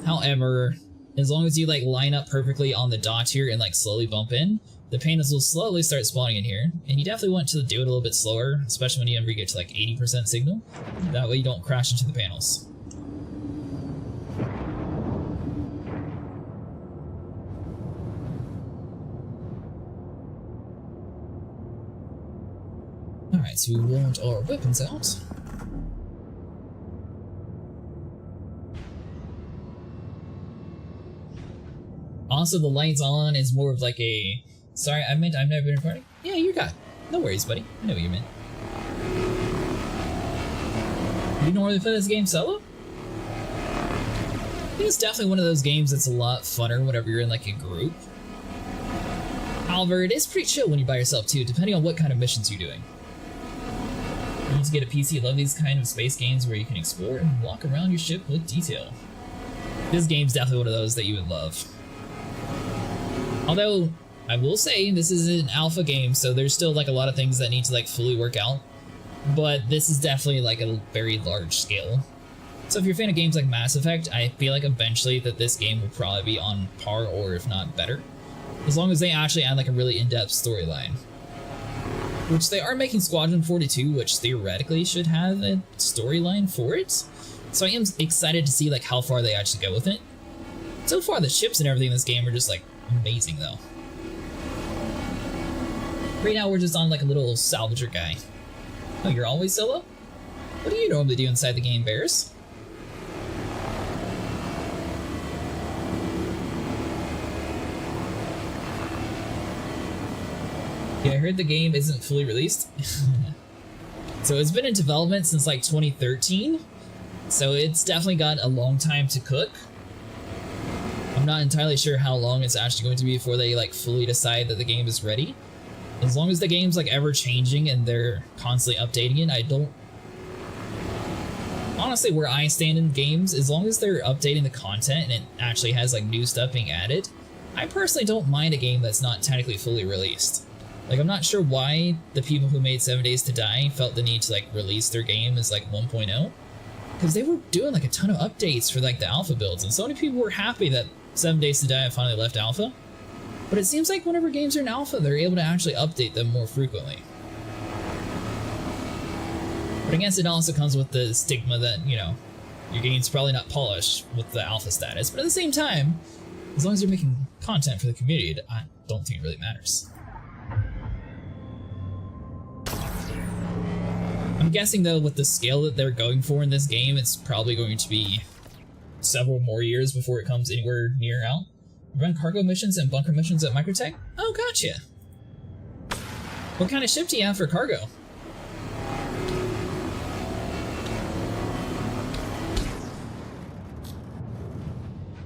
However, as long as you like line up perfectly on the dot here and like slowly bump in, the panels will slowly start spawning in here. And you definitely want to do it a little bit slower, especially when you get to like 80% signal. That way you don't crash into the panels. Alright, so we want our weapons out. Also, the lights on is more of like a... Sorry, I meant I've never been in a party? Yeah, you got it. No worries, buddy. I know what you meant. You normally play this game solo? I think it's definitely one of those games that's a lot funner whenever you're in like a group. However, it is pretty chill when you're by yourself too, depending on what kind of missions you're doing. You need to get a PC. Love these kind of space games where you can explore and walk around your ship with detail. This game's definitely one of those that you would love. Although, I will say, this is an alpha game, so there's still like a lot of things that need to like fully work out. But this is definitely like a very large scale. So if you're a fan of games like Mass Effect, I feel like eventually that this game will probably be on par or if not better. As long as they actually add like a really in-depth storyline. Which they are making Squadron 42, which theoretically should have a storyline for it. So I am excited to see like how far they actually go with it. So far the ships and everything in this game are just like amazing though. Right now we're just on like a little salvager guy. Oh, you're always solo? What do you normally do inside the game, Bears? Yeah, I heard the game isn't fully released. So it's been in development since like 2013, So it's definitely got a long time to cook. I'm not entirely sure how long it's actually going to be before they like fully decide that the game is ready. As long as the game's like ever changing and they're constantly updating it, I don't... Honestly, where I stand in games, as long as they're updating the content and it actually has like new stuff being added, I personally don't mind a game that's not technically fully released. Like, I'm not sure why the people who made 7 Days to Die felt the need to like release their game as like 1.0. Because they were doing like a ton of updates for like the alpha builds, and so many people were happy that 7 Days to Die finally left alpha. But it seems like whenever games are in alpha, they're able to actually update them more frequently. But I guess it also comes with the stigma that, you know, your game's probably not polished with the alpha status. But at the same time, as long as you're making content for the community, I don't think it really matters. I'm guessing, though, with the scale that they're going for in this game, it's probably going to be several more years before it comes anywhere near out. Run cargo missions and bunker missions at Microtech? Oh, gotcha. What kind of ship do you have for cargo?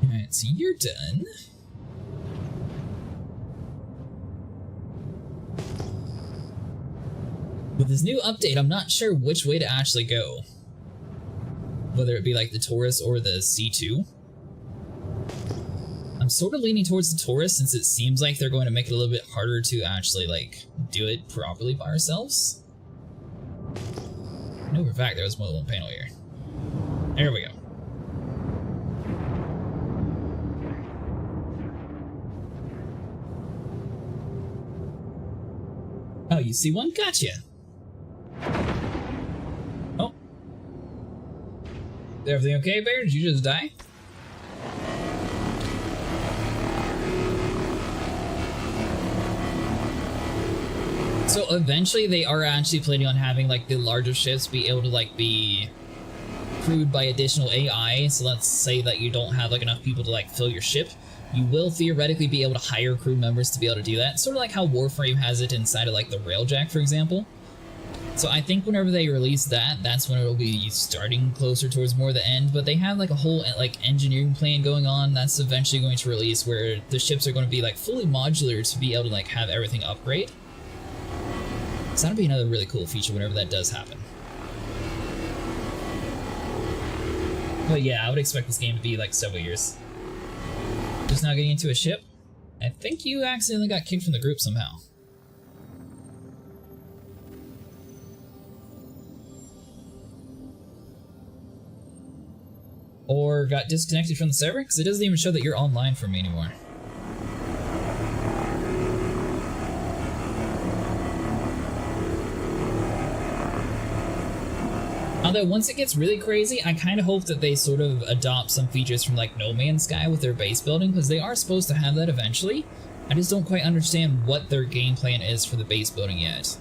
Alright, so you're done. With this new update, I'm not sure which way to actually go. Whether it be like the Taurus or the C2. I'm sort of leaning towards the Taurus since it seems like they're going to make it a little bit harder to actually like do it properly by ourselves. I know for a fact there was more than one panel here. There we go. Oh, you see one? Gotcha! Oh. Is everything okay, Bear? Did you just die? So eventually they are actually planning on having like the larger ships be able to like be crewed by additional AI. So let's say that you don't have like enough people to like fill your ship. You will theoretically be able to hire crew members to be able to do that. Sort of like how Warframe has it inside of like the Railjack, for example. So I think whenever they release that, that's when it'll be starting closer towards more the end. But they have like a whole like engineering plan going on that's eventually going to release where the ships are going to be like fully modular to be able to like have everything upgrade. So that'll be another really cool feature whenever that does happen. But yeah, I would expect this game to be like several years. Just now getting into a ship? I think you accidentally got kicked from the group somehow. Or got disconnected from the server? Because it doesn't even show that you're online for me anymore. Although once it gets really crazy, I kind of hope that they sort of adopt some features from like No Man's Sky with their base building, because they are supposed to have that eventually. I just don't quite understand what their game plan is for the base building yet.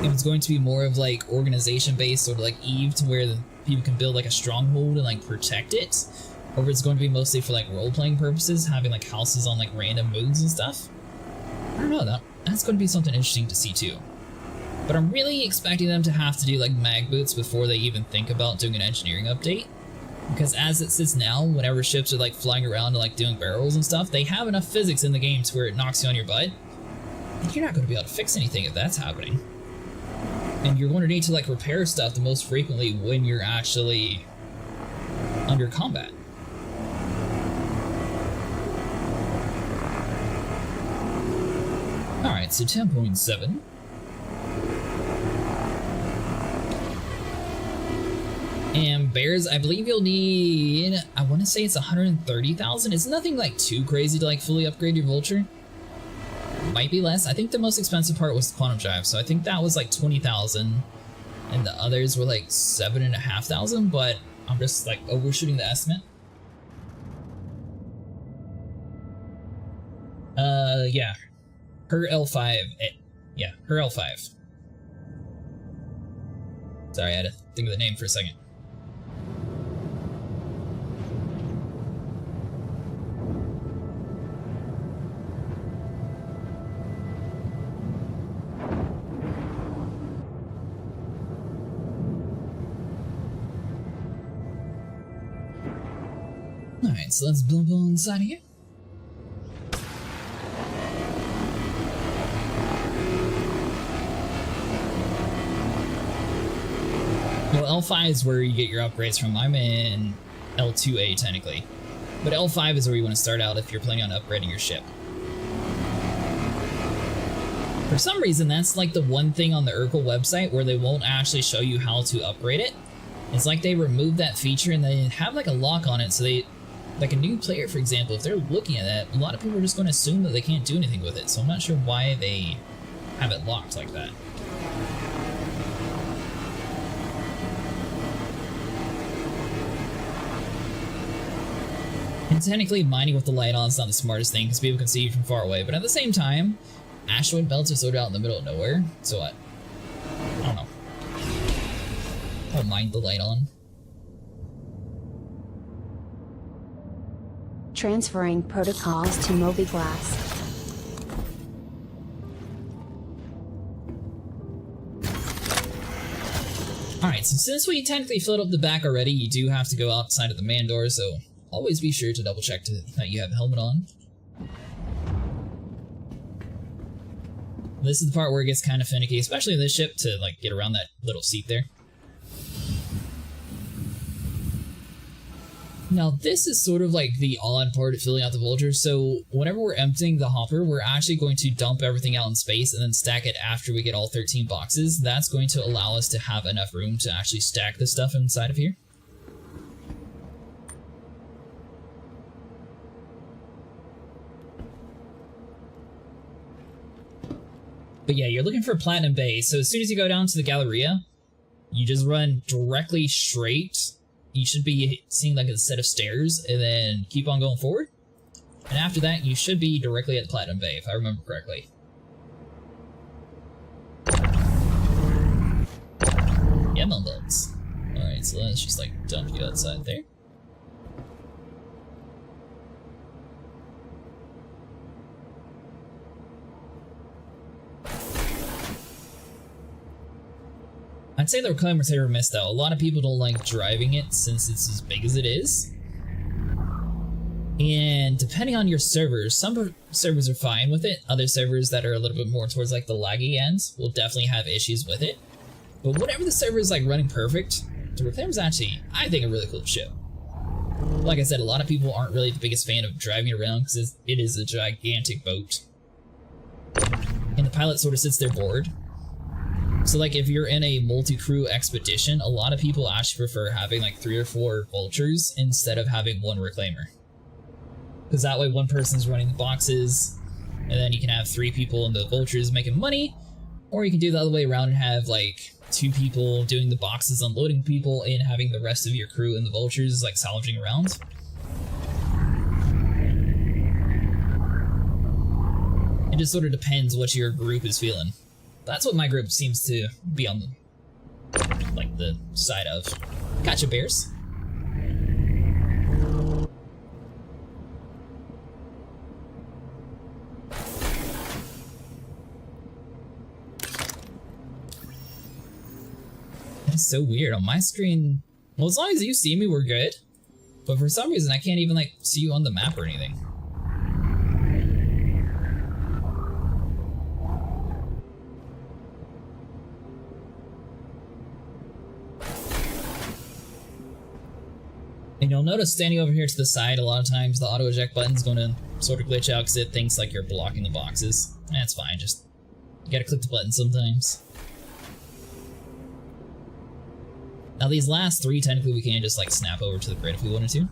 If it's going to be more of like organization based, sort of like Eve, to where the people can build like a stronghold and like protect it, or if it's going to be mostly for like role-playing purposes, having like houses on like random moons and stuff. I don't know, that's going to be something interesting to see too. But I'm really expecting them to have to do like mag boots before they even think about doing an engineering update. Because as it sits now, whenever ships are like flying around and like doing barrels and stuff, they have enough physics in the game to where it knocks you on your butt. And you're not going to be able to fix anything if that's happening. And you're going to need to like repair stuff the most frequently when you're actually under combat. Alright, so 10.7. And bears, I believe you'll need, I want to say it's 130,000. It's nothing like too crazy to like fully upgrade your Vulture. Might be less. I think the most expensive part was the Quantum Drive, so I think that was like 20,000, and the others were like 7,500. But I'm just like overshooting the estimate. Yeah, her L5. Yeah, her L5. Sorry, I had to think of the name for a second. Alright, so let's bump on inside of here. Well, L5 is where you get your upgrades from. I'm in L2A technically. But L5 is where you want to start out if you're planning on upgrading your ship. For some reason, that's like the one thing on the Urkel website where they won't actually show you how to upgrade it. It's like they removed that feature and they have like a lock on it, so they, like a new player, for example, if they're looking at that, a lot of people are just going to assume that they can't do anything with it, so I'm not sure why they have it locked like that. And technically, mining with the light on is not the smartest thing because people can see you from far away, but at the same time, asteroid belts are sort of out in the middle of nowhere, so what? I don't know. I'll mine the light on. Transferring protocols to Mobiglass. Alright, so since we technically filled up the back already, you do have to go outside of the man door, so always be sure to double check that you have a helmet on. This is the part where it gets kind of finicky, especially in this ship, to like get around that little seat there. Now this is sort of like the odd part of filling out the Vulture, so whenever we're emptying the hopper, we're actually going to dump everything out in space and then stack it after we get all 13 boxes. That's going to allow us to have enough room to actually stack the stuff inside of here. But yeah, you're looking for a Platinum Bay, so as soon as you go down to the Galleria, you just run directly straight. You should be seeing like a set of stairs, and then keep on going forward. And after that, you should be directly at the Platinum Bay, if I remember correctly. Yeah, bugs. Alright, so let's just like dump you outside there. I'd say the reclaimers are missed though. A lot of people don't like driving it since it's as big as it is. And depending on your servers, some servers are fine with it. Other servers that are a little bit more towards like the laggy ends will definitely have issues with it. But whenever the server is like running perfect, the reclaimer's actually, I think, a really cool ship. Like I said, a lot of people aren't really the biggest fan of driving it around because it is a gigantic boat. And the pilot sort of sits there bored. So like if you're in a multi-crew expedition, a lot of people actually prefer having like 3 or 4 vultures instead of having one reclaimer. Because that way one person's running the boxes, and then you can have 3 people in the vultures making money, or you can do the other way around and have like 2 people doing the boxes, unloading people, and having the rest of your crew in the vultures like salvaging around. It just sort of depends what your group is feeling. That's what my group seems to be on the, like, the side of. Gotcha, bears. It's so weird. On my screen, well, as long as you see me, we're good. But for some reason, I can't even, like, see you on the map or anything. And you'll notice standing over here to the side, a lot of times the auto eject button's going to sort of glitch out because it thinks like you're blocking the boxes. That's fine, just you gotta click the button sometimes. Now these last 3, technically we can just like snap over to the grid if we wanted to.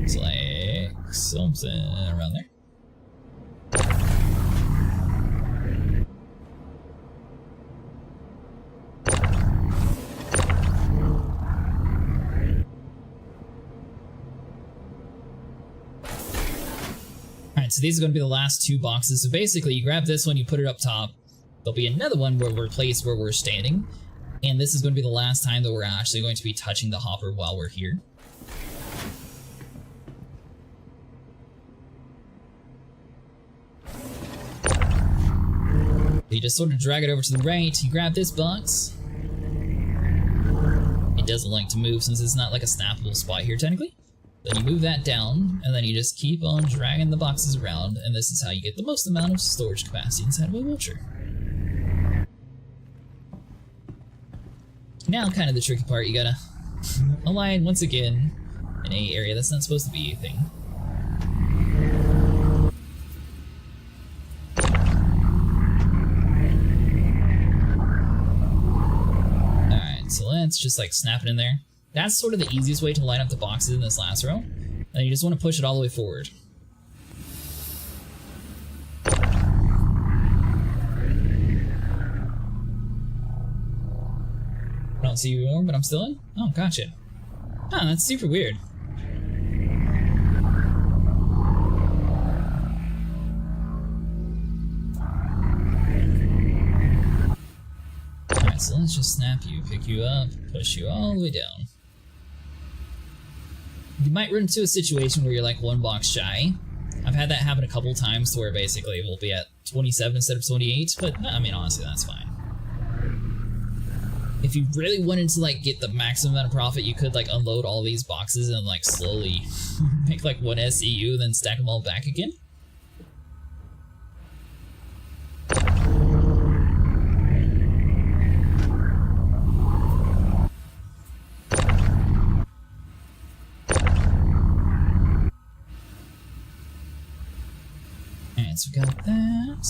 It's like something around there. So these are going to be the last 2 boxes. So basically you grab this one, you put it up top. There'll be another one where we're placed where we're standing. And this is going to be the last time that we're actually going to be touching the hopper while we're here. You just sort of drag it over to the right, you grab this box. It doesn't like to move since it's not like a snappable spot here technically. Then you move that down, and then you just keep on dragging the boxes around, and this is how you get the most amount of storage capacity inside of a vulture. Now, kind of the tricky part, you gotta align once again in an area that's not supposed to be a thing. Alright, so let's just like snap it in there. That's sort of the easiest way to line up the boxes in this last row. And you just want to push it all the way forward. I don't see you anymore, but I'm still in? Oh, gotcha. Huh, that's super weird. Alright, so let's just snap you, pick you up, push you all the way down. You might run into a situation where you're like one box shy. I've had that happen a couple times to where basically we'll be at 27 instead of 28, but I mean, honestly, that's fine. If you really wanted to like get the maximum amount of profit, you could like unload all these boxes and like slowly make like one SCU, then stack them all back again. Alright, so we got that.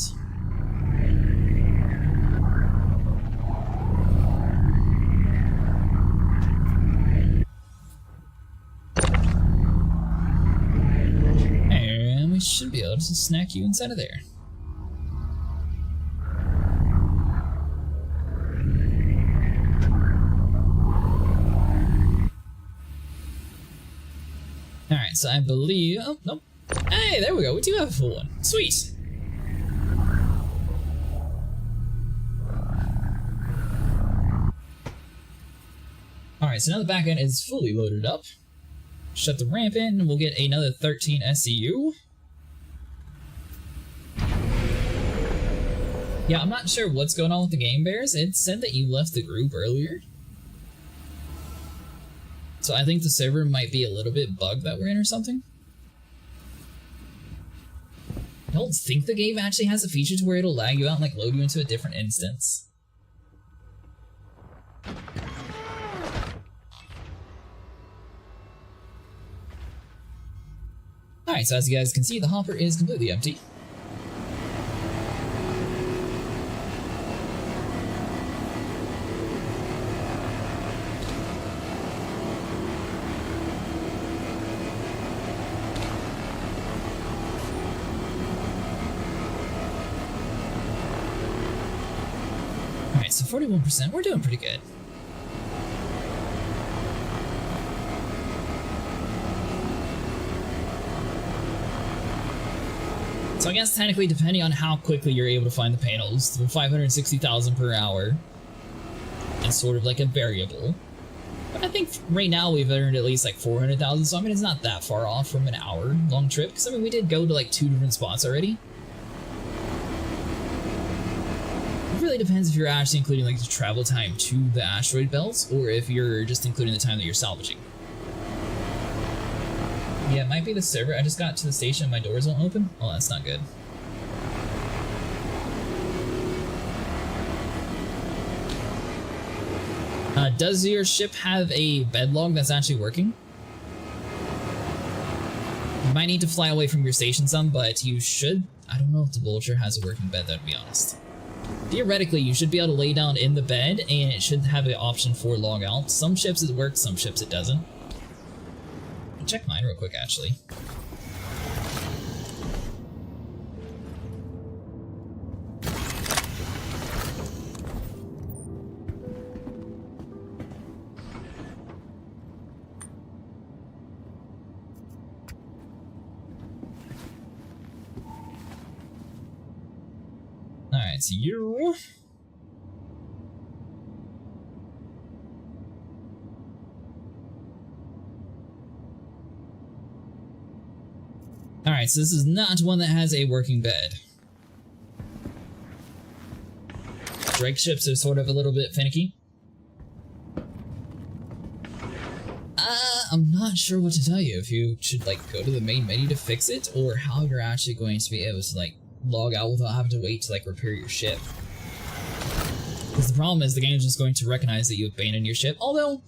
And we should be able to snack you inside of there. Alright, so I believe... Oh, nope. Hey, there we go. We do have a full one. Sweet. Alright, so now the back end is fully loaded up. Shut the ramp in, and we'll get another 13 SCU. Yeah, I'm not sure what's going on with the game bears. It said that you left the group earlier. So I think the server might be a little bit bugged that we're in or something. I don't think the game actually has a feature to where it'll lag you out and like load you into a different instance. Alright, so as you guys can see, the hopper is completely empty. Alright, so 41%, we're doing pretty good. So I guess technically, depending on how quickly you're able to find the panels, the 560,000 per hour is sort of like a variable. But I think right now we've earned at least like 400,000, so I mean it's not that far off from an hour-long trip, because I mean we did go to like 2 different spots already. It really depends if you're actually including like the travel time to the asteroid belts, or if you're just including the time that you're salvaging. Yeah, it might be the server. I just got to the station and my doors won't open. Oh, that's not good. Does your ship have a bed log that's actually working? You might need to fly away from your station some, but you should. I don't know if the Vulture has a working bed, though, to be honest. Theoretically, you should be able to lay down in the bed, and it should have an option for log out. Some ships it works, some ships it doesn't. Check mine real quick, actually. Alright, so you... Alright, so this is not one that has a working bed. Drake ships are sort of a little bit finicky. I'm not sure what to tell you. If you should like go to the main menu to fix it, or how you're actually going to be able to like log out without having to wait to like repair your ship. Because the problem is the game is just going to recognize that you abandoned your ship. Although,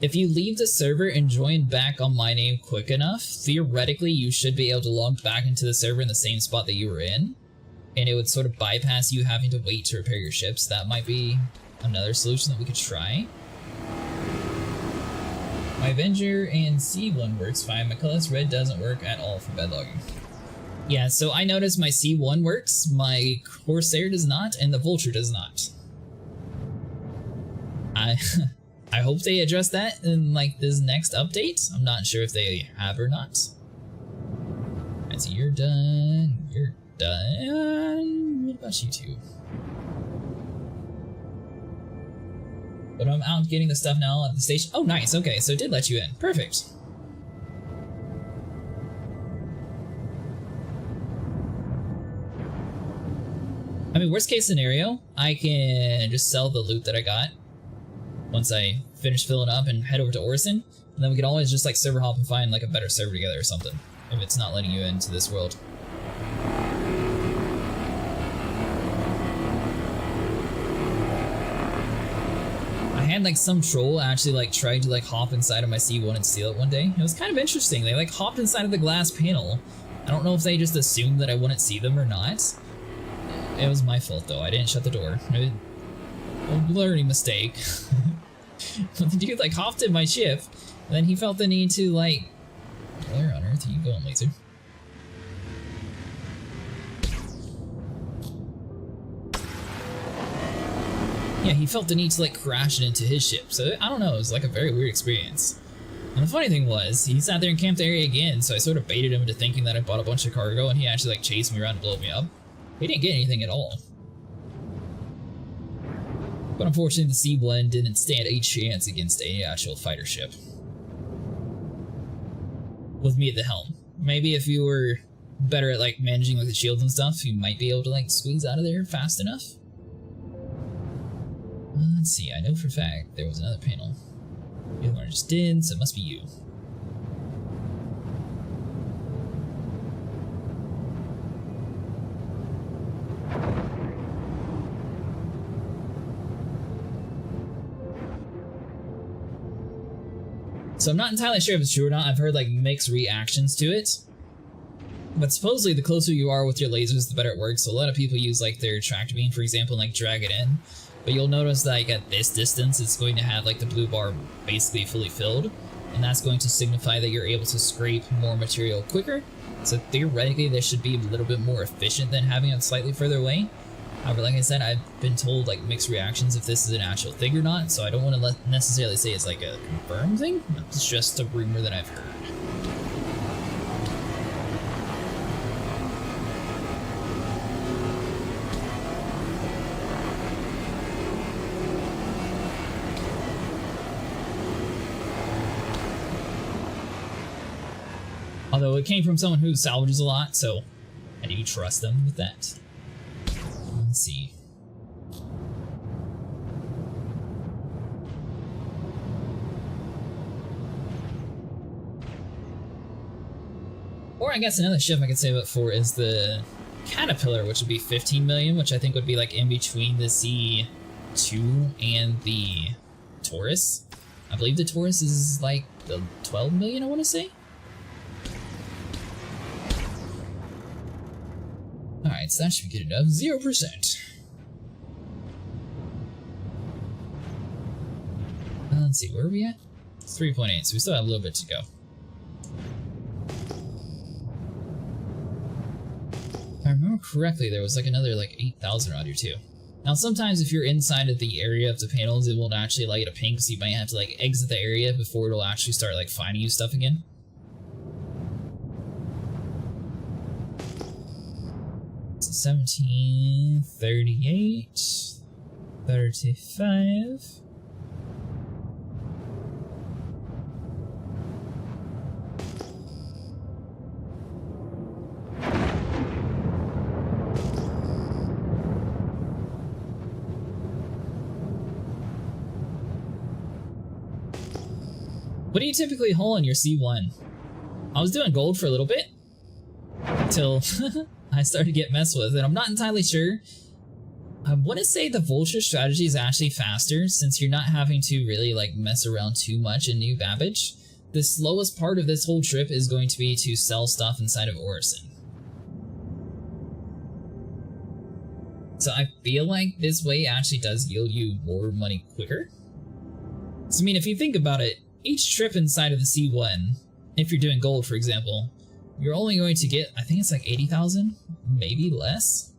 if you leave the server and join back on my name quick enough, theoretically you should be able to log back into the server in the same spot that you were in. And it would sort of bypass you having to wait to repair your ships. That might be another solution that we could try. My Avenger and C1 works fine. My Colorless Red doesn't work at all for bed logging. Yeah, so I noticed my C1 works, my Corsair does not, and the Vulture does not. I hope they address that in like this next update. I'm not sure if they have or not. Alright, so you're done. You're done. What about you two? But I'm out getting the stuff now at the station. Oh, nice. Okay, so it did let you in. Perfect. I mean, worst case scenario, I can just sell the loot that I got once I finish filling up and head over to Orison. And then we can always just like server hop and find like a better server together or something, if it's not letting you into this world. I had like some troll actually like tried to like hop inside of my C1 and steal it one day. It was kind of interesting. They like hopped inside of the glass panel. I don't know if they just assumed that I wouldn't see them or not. It was my fault though. I didn't shut the door. A learning mistake. But the dude like hopped in my ship, and then he felt the need to like... Where on earth are you going, laser? Yeah, he felt the need to like crash it into his ship. So I don't know, it was like a very weird experience. And the funny thing was, he sat there and camped the area again, so I sort of baited him into thinking that I bought a bunch of cargo, and he actually like chased me around to blow me up. He didn't get anything at all. But unfortunately, the Sea Blend didn't stand a chance against a actual fighter ship. With me at the helm. Maybe if you were better at like managing like the shields and stuff, you might be able to like squeeze out of there fast enough. Let's see, I know for a fact there was another panel. The other one I just did, so it must be you. So I'm not entirely sure if it's true or not. I've heard like mixed reactions to it. But supposedly the closer you are with your lasers, the better it works. So a lot of people use like their tractor beam, for example, and like drag it in. But you'll notice that like at this distance, it's going to have like the blue bar basically fully filled. And that's going to signify that you're able to scrape more material quicker. So theoretically, this should be a little bit more efficient than having it slightly further away. However, like I said, I've been told like mixed reactions if this is an actual thing or not, so I don't want to necessarily say it's like a confirmed thing. It's just a rumor that I've heard. Although it came from someone who salvages a lot, so I do trust them with that. Let's see. Or I guess another ship I could save up for is the Caterpillar, which would be 15 million, which I think would be like in between the C2 and the Taurus. I believe the Taurus is like the 12 million, I want to say. Alright, so that should be good enough. 0%. Let's see, where are we at? 3.8, so we still have a little bit to go. If I remember correctly, there was like another like 8,000 around here too. Now sometimes if you're inside of the area of the panels, it won't actually allow you to ping, so you might have to like exit the area before it'll actually start like finding you stuff again. So 17, 38, 35. What do you typically haul in your C1? I was doing gold for a little bit until I started to get messed with, and I'm not entirely sure. I want to say the vulture strategy is actually faster since you're not having to really like mess around too much in New Babbage. The slowest part of this whole trip is going to be to sell stuff inside of Orison. So I feel like this way actually does yield you more money quicker. So I mean, if you think about it, each trip inside of the C1, if you're doing gold for example, you're only going to get, I think it's like 80,000, maybe less.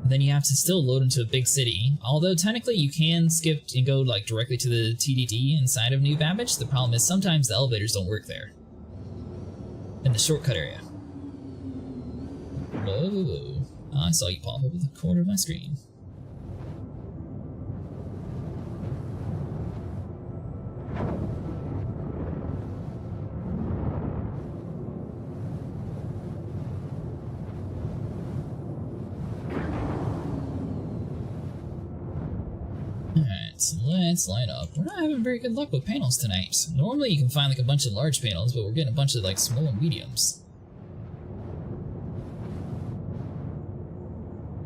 Then you have to still load into a big city, although technically you can skip and go like directly to the TDD inside of New Babbage. The problem is sometimes the elevators don't work there. In the shortcut area. Whoa, I saw you pop up at the corner of my screen. Alright, so let's line up. We're not having very good luck with panels tonight. Normally you can find like a bunch of large panels, but we're getting a bunch of like small and mediums.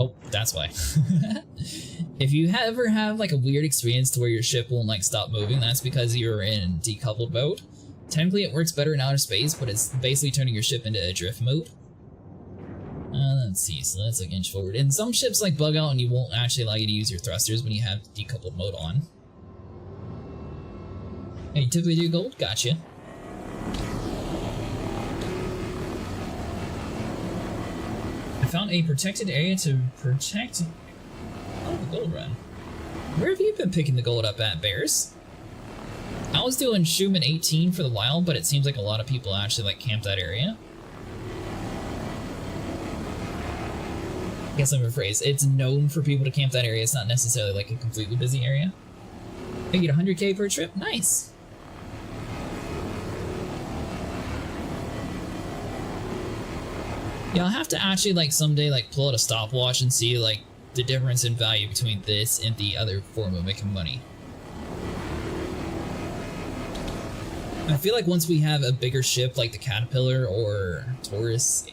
Oh, that's why. If you ever have like a weird experience to where your ship won't like stop moving, that's because you're in decoupled mode. Technically it works better in outer space, but it's basically turning your ship into a drift mode. Let's see, so let's like inch forward. And some ships like bug out and you won't actually allow you to use your thrusters when you have decoupled mode on. Hey, you typically do gold? Gotcha. I found a protected area to protect... Oh, the gold run. Where have you been picking the gold up at, Bears? I was doing Schumann 18 for the while, but it seems like a lot of people actually like camp that area. I guess let me rephrase. It's known for people to camp that area. It's not necessarily like a completely busy area. You get 100k per trip? Nice. Yeah, I'll have to actually like someday like pull out a stopwatch and see like the difference in value between this and the other form of making money. I feel like once we have a bigger ship like the Caterpillar or Taurus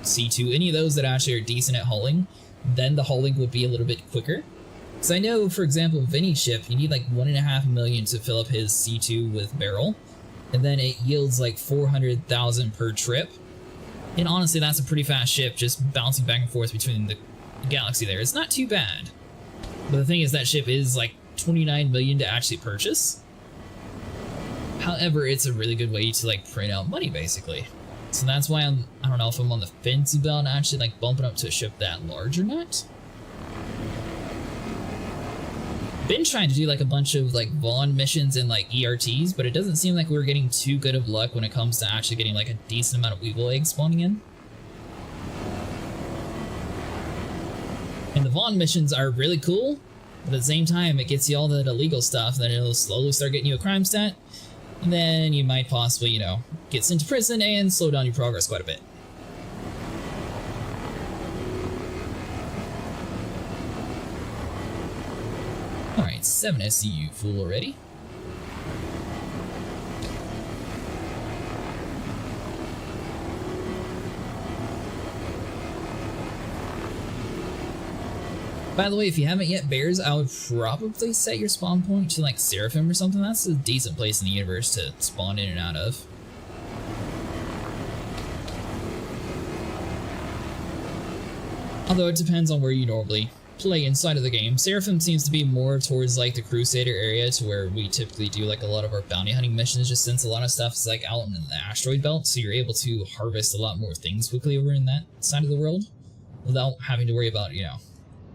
C2, any of those that actually are decent at hauling, then the hauling would be a little bit quicker. Because I know, for example, Vinny's ship, you need like 1.5 million to fill up his C2 with barrel, and then it yields like 400,000 per trip. And honestly, that's a pretty fast ship, just bouncing back and forth between the galaxy there. It's not too bad. But the thing is, that ship is like 29 million to actually purchase. However, it's a really good way to like print out money, basically. So that's why I don't know if I'm on the fence about actually like bumping up to a ship that large or not. Been trying to do like a bunch of like Vaughn missions and like ERTs, but it doesn't seem like we're getting too good of luck when it comes to actually getting like a decent amount of Weevil eggs spawning in. And the Vaughn missions are really cool, but at the same time it gets you all that illegal stuff, then it'll slowly start getting you a crime stat, and then you might possibly, you know, get sent to prison and slow down your progress quite a bit. Alright, 7 SCU full already. By the way, if you haven't yet, Bears, I would probably set your spawn point to like Seraphim or something. That's a decent place in the universe to spawn in and out of. Although it depends on where you normally play inside of the game. Seraphim seems to be more towards like the Crusader area, to where we typically do like a lot of our bounty hunting missions, just since a lot of stuff is like out in the asteroid belt, so you're able to harvest a lot more things quickly over in that side of the world without having to worry about, you know,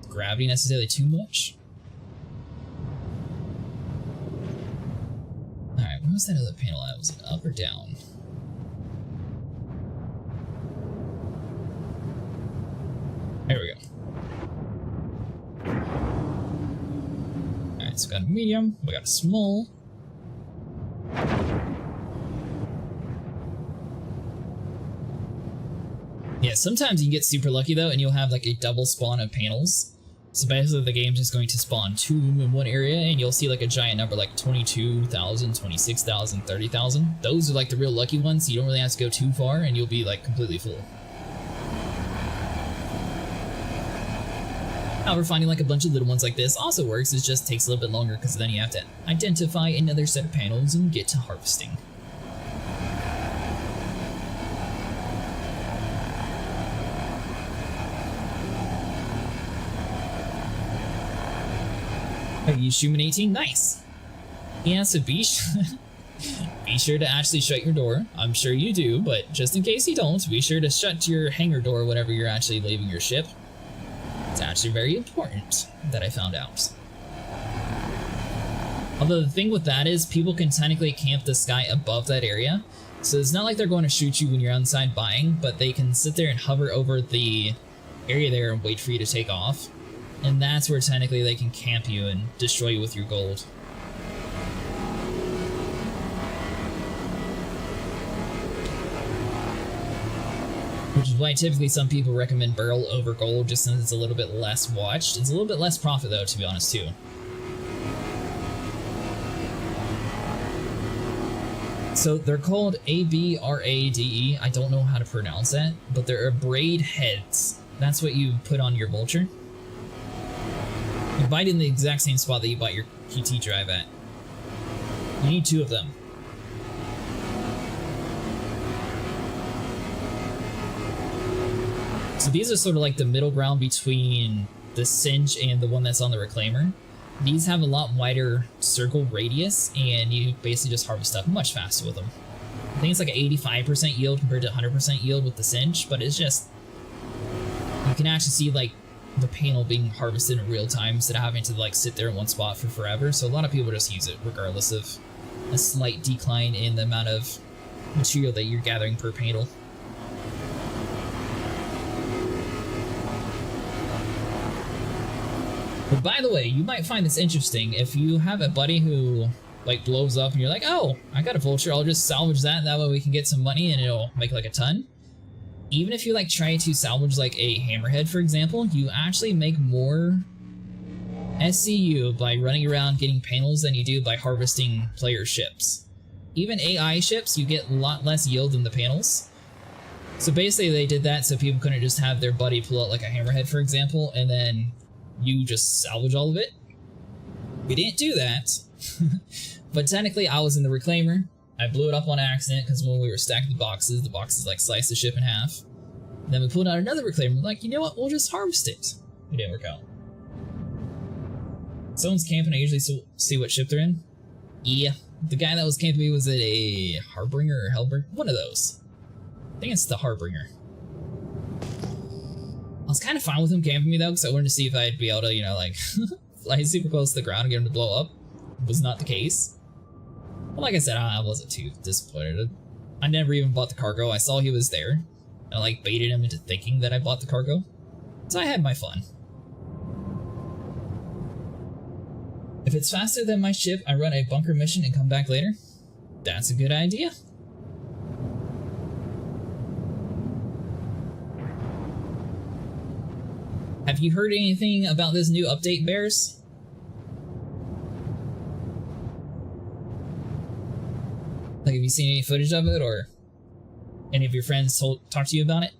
gravity necessarily too much. Alright, where was that other panel at? Was it up or down? There we go. Alright, so we got a medium, we got a small. Yeah, sometimes you can get super lucky though, and you'll have like a double spawn of panels. So basically the game's just going to spawn 2 in one area, and you'll see like a giant number like 22,000, 26,000, 30,000. Those are like the real lucky ones, so you don't really have to go too far and you'll be like completely full. However, finding like a bunch of little ones like this also works, it just takes a little bit longer because then you have to identify another set of panels and get to harvesting. You Schumann 18, nice. Yeah, so be sure to actually shut your door. I'm sure you do, but just in case you don't, be sure to shut your hangar door whenever you're actually leaving your ship. It's actually very important that I found out. Although the thing with that is people can technically camp the sky above that area, so it's not like they're going to shoot you when you're outside buying, but they can sit there and hover over the area there and wait for you to take off. And that's where technically they can camp you and destroy you with your gold. Which is why typically some people recommend barrel over gold, just since it's a little bit less watched. It's a little bit less profit though, to be honest too. So they're called ABRADE. I don't know how to pronounce that, but they're braid heads. That's what you put on your vulture. You buy it in the exact same spot that you bought your QT drive at. You need 2 of them. So these are sort of like the middle ground between the cinch and the one that's on the reclaimer. These have a lot wider circle radius, and you basically just harvest stuff much faster with them. I think it's like an 85% yield compared to 100% yield with the cinch, but it's just... you can actually see like the panel being harvested in real time instead of having to like sit there in one spot for forever. So a lot of people just use it regardless of a slight decline in the amount of material that you're gathering per panel. But by the way, you might find this interesting if you have a buddy who like blows up and you're like, oh, I got a vulture, I'll just salvage that way we can get some money and it'll make like a ton. Even if you like try to salvage like a hammerhead, for example, you actually make more SCU by running around getting panels than you do by harvesting player ships. Even AI ships, you get a lot less yield than the panels. So basically they did that so people couldn't just have their buddy pull out like a hammerhead, for example, and then you just salvage all of it. We didn't do that. But technically I was in the reclaimer. I blew it up on accident because when we were stacking the boxes like sliced the ship in half. And then we pulled out another reclaimer, like, you know what, we'll just harvest it. It didn't work out. Someone's camping, I usually see what ship they're in. Yeah, the guy that was camping me was at a Harbinger or Hellbringer, one of those. I think it's the Harbinger. I was kind of fine with him camping me though, because I wanted to see if I'd be able to, you know, like, fly super close to the ground and get him to blow up. It was not the case. But like I said, I wasn't too disappointed. I never even bought the cargo. I saw he was there, and I like baited him into thinking that I bought the cargo. So I had my fun. If it's faster than my ship, I run a bunker mission and come back later. That's a good idea. Have you heard anything about this new update, Bears? Like, have you seen any footage of it, or any of your friends talk to you about it?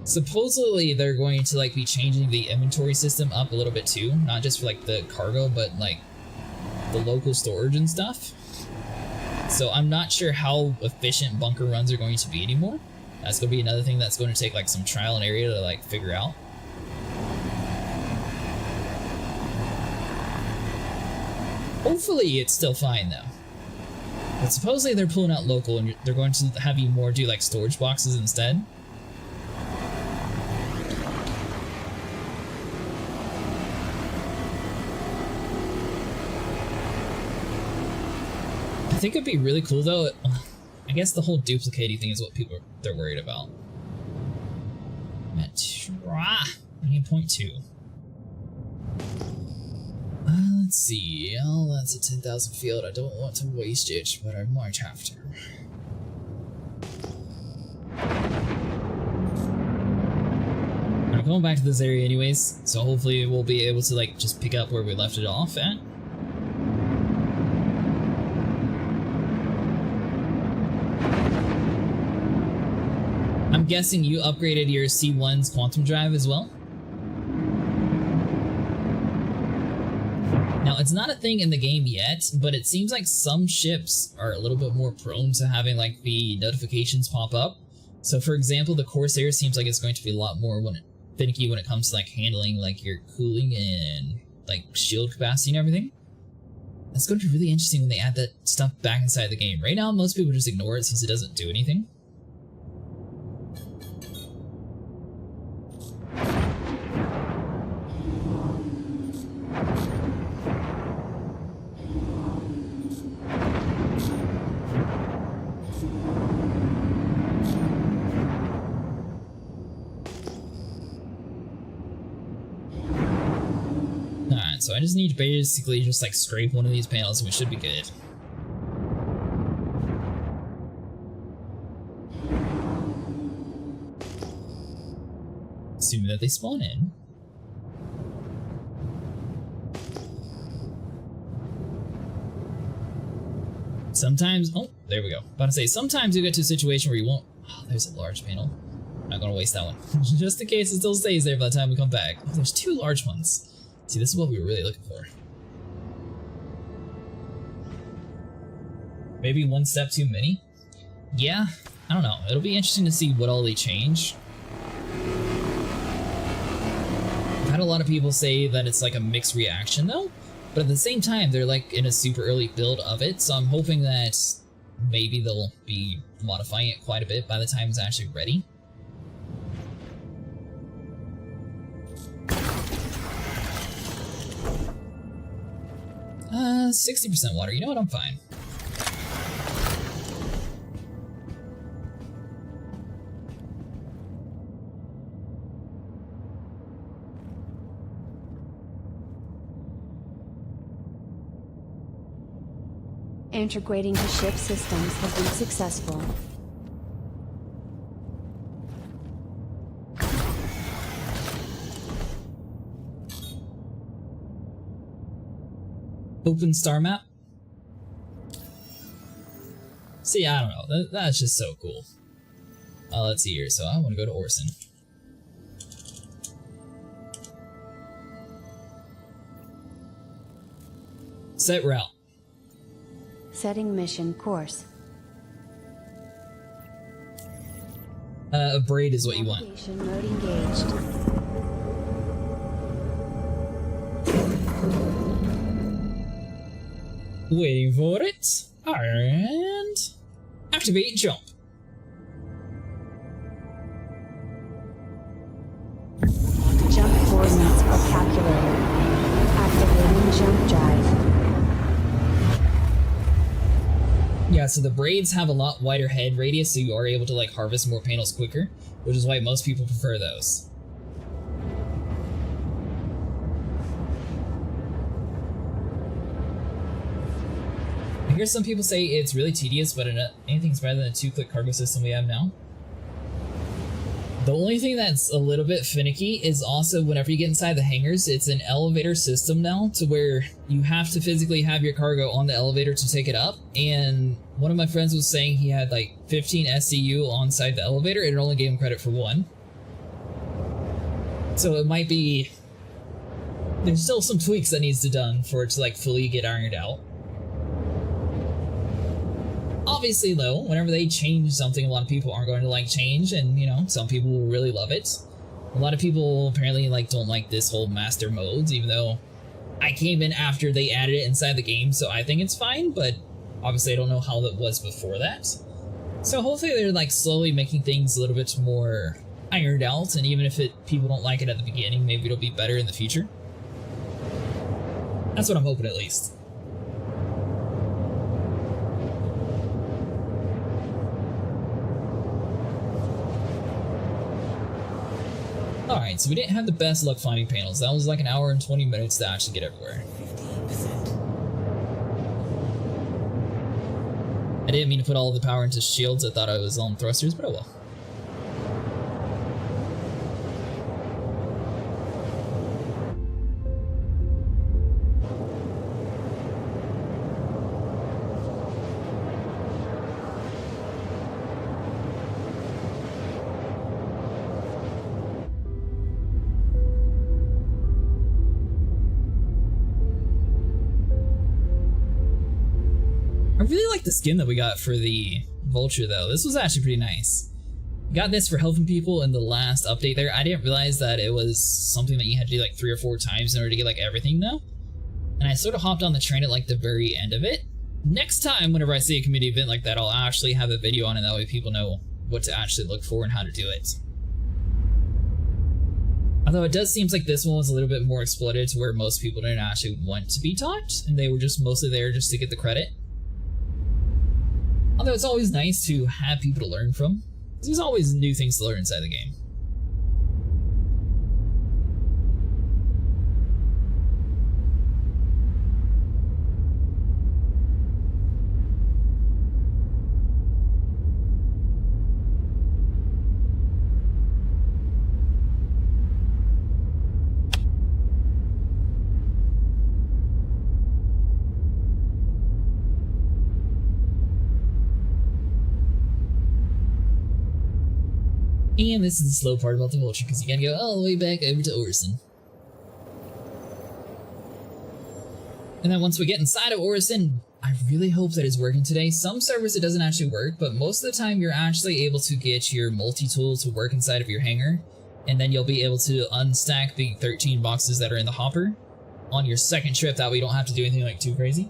Supposedly, they're going to like be changing the inventory system up a little bit too, not just for like the cargo, but like the local storage and stuff. So I'm not sure how efficient bunker runs are going to be anymore. That's going to be another thing that's going to take like some trial and error to like figure out. Hopefully it's still fine though. But supposedly they're pulling out local and they're going to have you more do like storage boxes instead. I think it'd be really cool though. I guess the whole duplicating thing is what they're worried about. I'm at 9.2. Let's see. Oh, that's a 10,000 field. I don't want to waste it, but I might have to. When it going back to this area anyways, so hopefully we'll be able to like just pick up where we left it off at. I'm guessing you upgraded your C1's quantum drive as well? Now, it's not a thing in the game yet, but it seems like some ships are a little bit more prone to having like the notifications pop up. So for example, the Corsair seems like it's going to be a lot more finicky when it comes to like handling like your cooling and like shield capacity and everything. It's going to be really interesting when they add that stuff back inside the game. Right now, most people just ignore it since it doesn't do anything. So I just need to basically just like scrape one of these panels and we should be good. Assuming that they spawn in. Sometimes, oh, there we go. About to say, sometimes you get to a situation where you won't, oh, there's a large panel. I'm not gonna waste that one. Just in case it still stays there by the time we come back. Oh, there's two large ones. See, this is what we were really looking for. Maybe one step too many? Yeah, I don't know. It'll be interesting to see what all they change. I've had a lot of people say that it's like a mixed reaction though, but at the same time, they're like in a super early build of it, so I'm hoping that maybe they'll be modifying it quite a bit by the time it's actually ready. 60% water. You know what? I'm fine. Integrating to ship systems has been successful. Open star map? See, I don't know. That's just so cool. Let's see here. So I want to go to Orson. Set route. Setting mission course. A braid is what you want. Navigation mode engaged. Waiting for it, and activate jump. Jump coordinates are calculated. Activating jump drive. Yeah, so the braids have a lot wider head radius, so you are able to like harvest more panels quicker, which is why most people prefer those. I hear some people say it's really tedious, but anything's better than a 2-click cargo system we have now. The only thing that's a little bit finicky is also whenever you get inside the hangars, it's an elevator system now to where you have to physically have your cargo on the elevator to take it up. And one of my friends was saying he had like 15 SCU on side the elevator and it only gave him credit for 1. So it might be, there's still some tweaks that needs to be done for it to like fully get ironed out. Obviously though, whenever they change something, a lot of people aren't going to like change, and you know, some people will really love it. A lot of people apparently like don't like this whole master modes, even though I came in after they added it inside the game, so I think it's fine, but obviously I don't know how that was before that. So hopefully they're like slowly making things a little bit more ironed out, and even if people don't like it at the beginning, maybe it'll be better in the future. That's what I'm hoping, at least. Alright, so we didn't have the best luck finding panels. That was like an hour and 20 minutes to actually get everywhere. 15%. I didn't mean to put all of the power into shields. I thought I was on thrusters, but oh well. the skin that we got for the vulture though. This was actually pretty nice. Got this for helping people in the last update there. I didn't realize that it was something that you had to do like 3 or 4 times in order to get like everything though. And I sort of hopped on the train at like the very end of it. Next time, whenever I see a community event like that, I'll actually have a video on it. That way people know what to actually look for and how to do it. Although it does seem like this one was a little bit more exploited to where most people didn't actually want to be taught, and they were just mostly there just to get the credit. Although it's always nice to have people to learn from. There's always new things to learn inside the game. And this is the slow part about the vulture, because you gotta go all the way back over to Orison. And then once we get inside of Orison, I really hope that it's working today. Some servers it doesn't actually work, but most of the time you're actually able to get your multi-tool to work inside of your hangar, and then you'll be able to unstack the 13 boxes that are in the hopper on your second trip. That way you don't have to do anything like too crazy.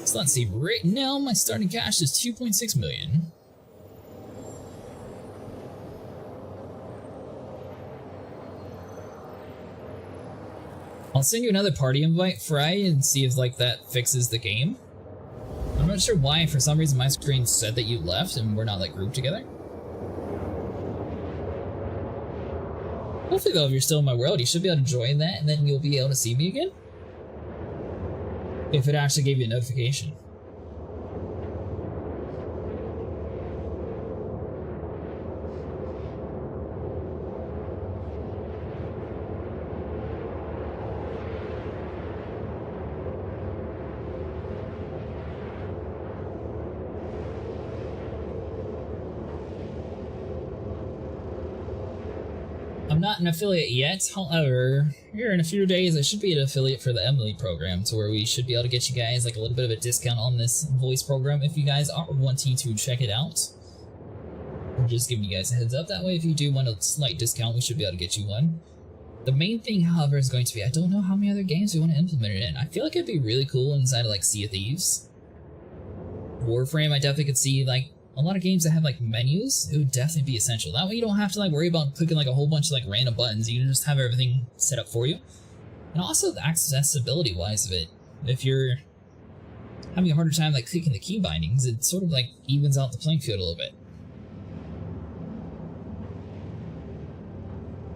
So let's see, right now my starting cash is 2.6 million. I'll send you another party invite, Fry, and see if like that fixes the game. I'm not sure why, for some reason my screen said that you left and we're not like grouped together. Hopefully though, if you're still in my world, you should be able to join that and then you'll be able to see me again. If it actually gave you a notification. I'm not an affiliate yet, however, here in a few days I should be an affiliate for the Emily program, to where we should be able to get you guys like a little bit of a discount on this voice program if you guys are wanting to check it out. I'm just giving you guys a heads up, that way if you do want a slight discount we should be able to get you one. The main thing, however, is going to be, I don't know how many other games we want to implement it in. I feel like it'd be really cool inside of like Sea of Thieves. Warframe, I definitely could see like a lot of games that have like menus. It would definitely be essential. That way you don't have to like worry about clicking like a whole bunch of like random buttons. You can just have everything set up for you. And also the accessibility wise of it. If you're having a harder time like clicking the key bindings, it sort of like evens out the playing field a little bit.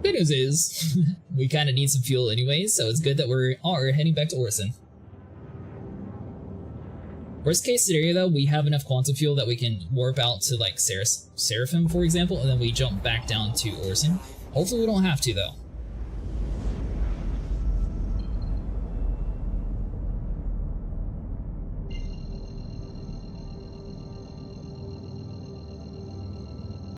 Good news is, we kind of need some fuel anyways, so it's good that we are heading back to Orison. Worst case scenario though, we have enough quantum fuel that we can warp out to like Seraphim, for example, and then we jump back down to Orison. Hopefully we don't have to though.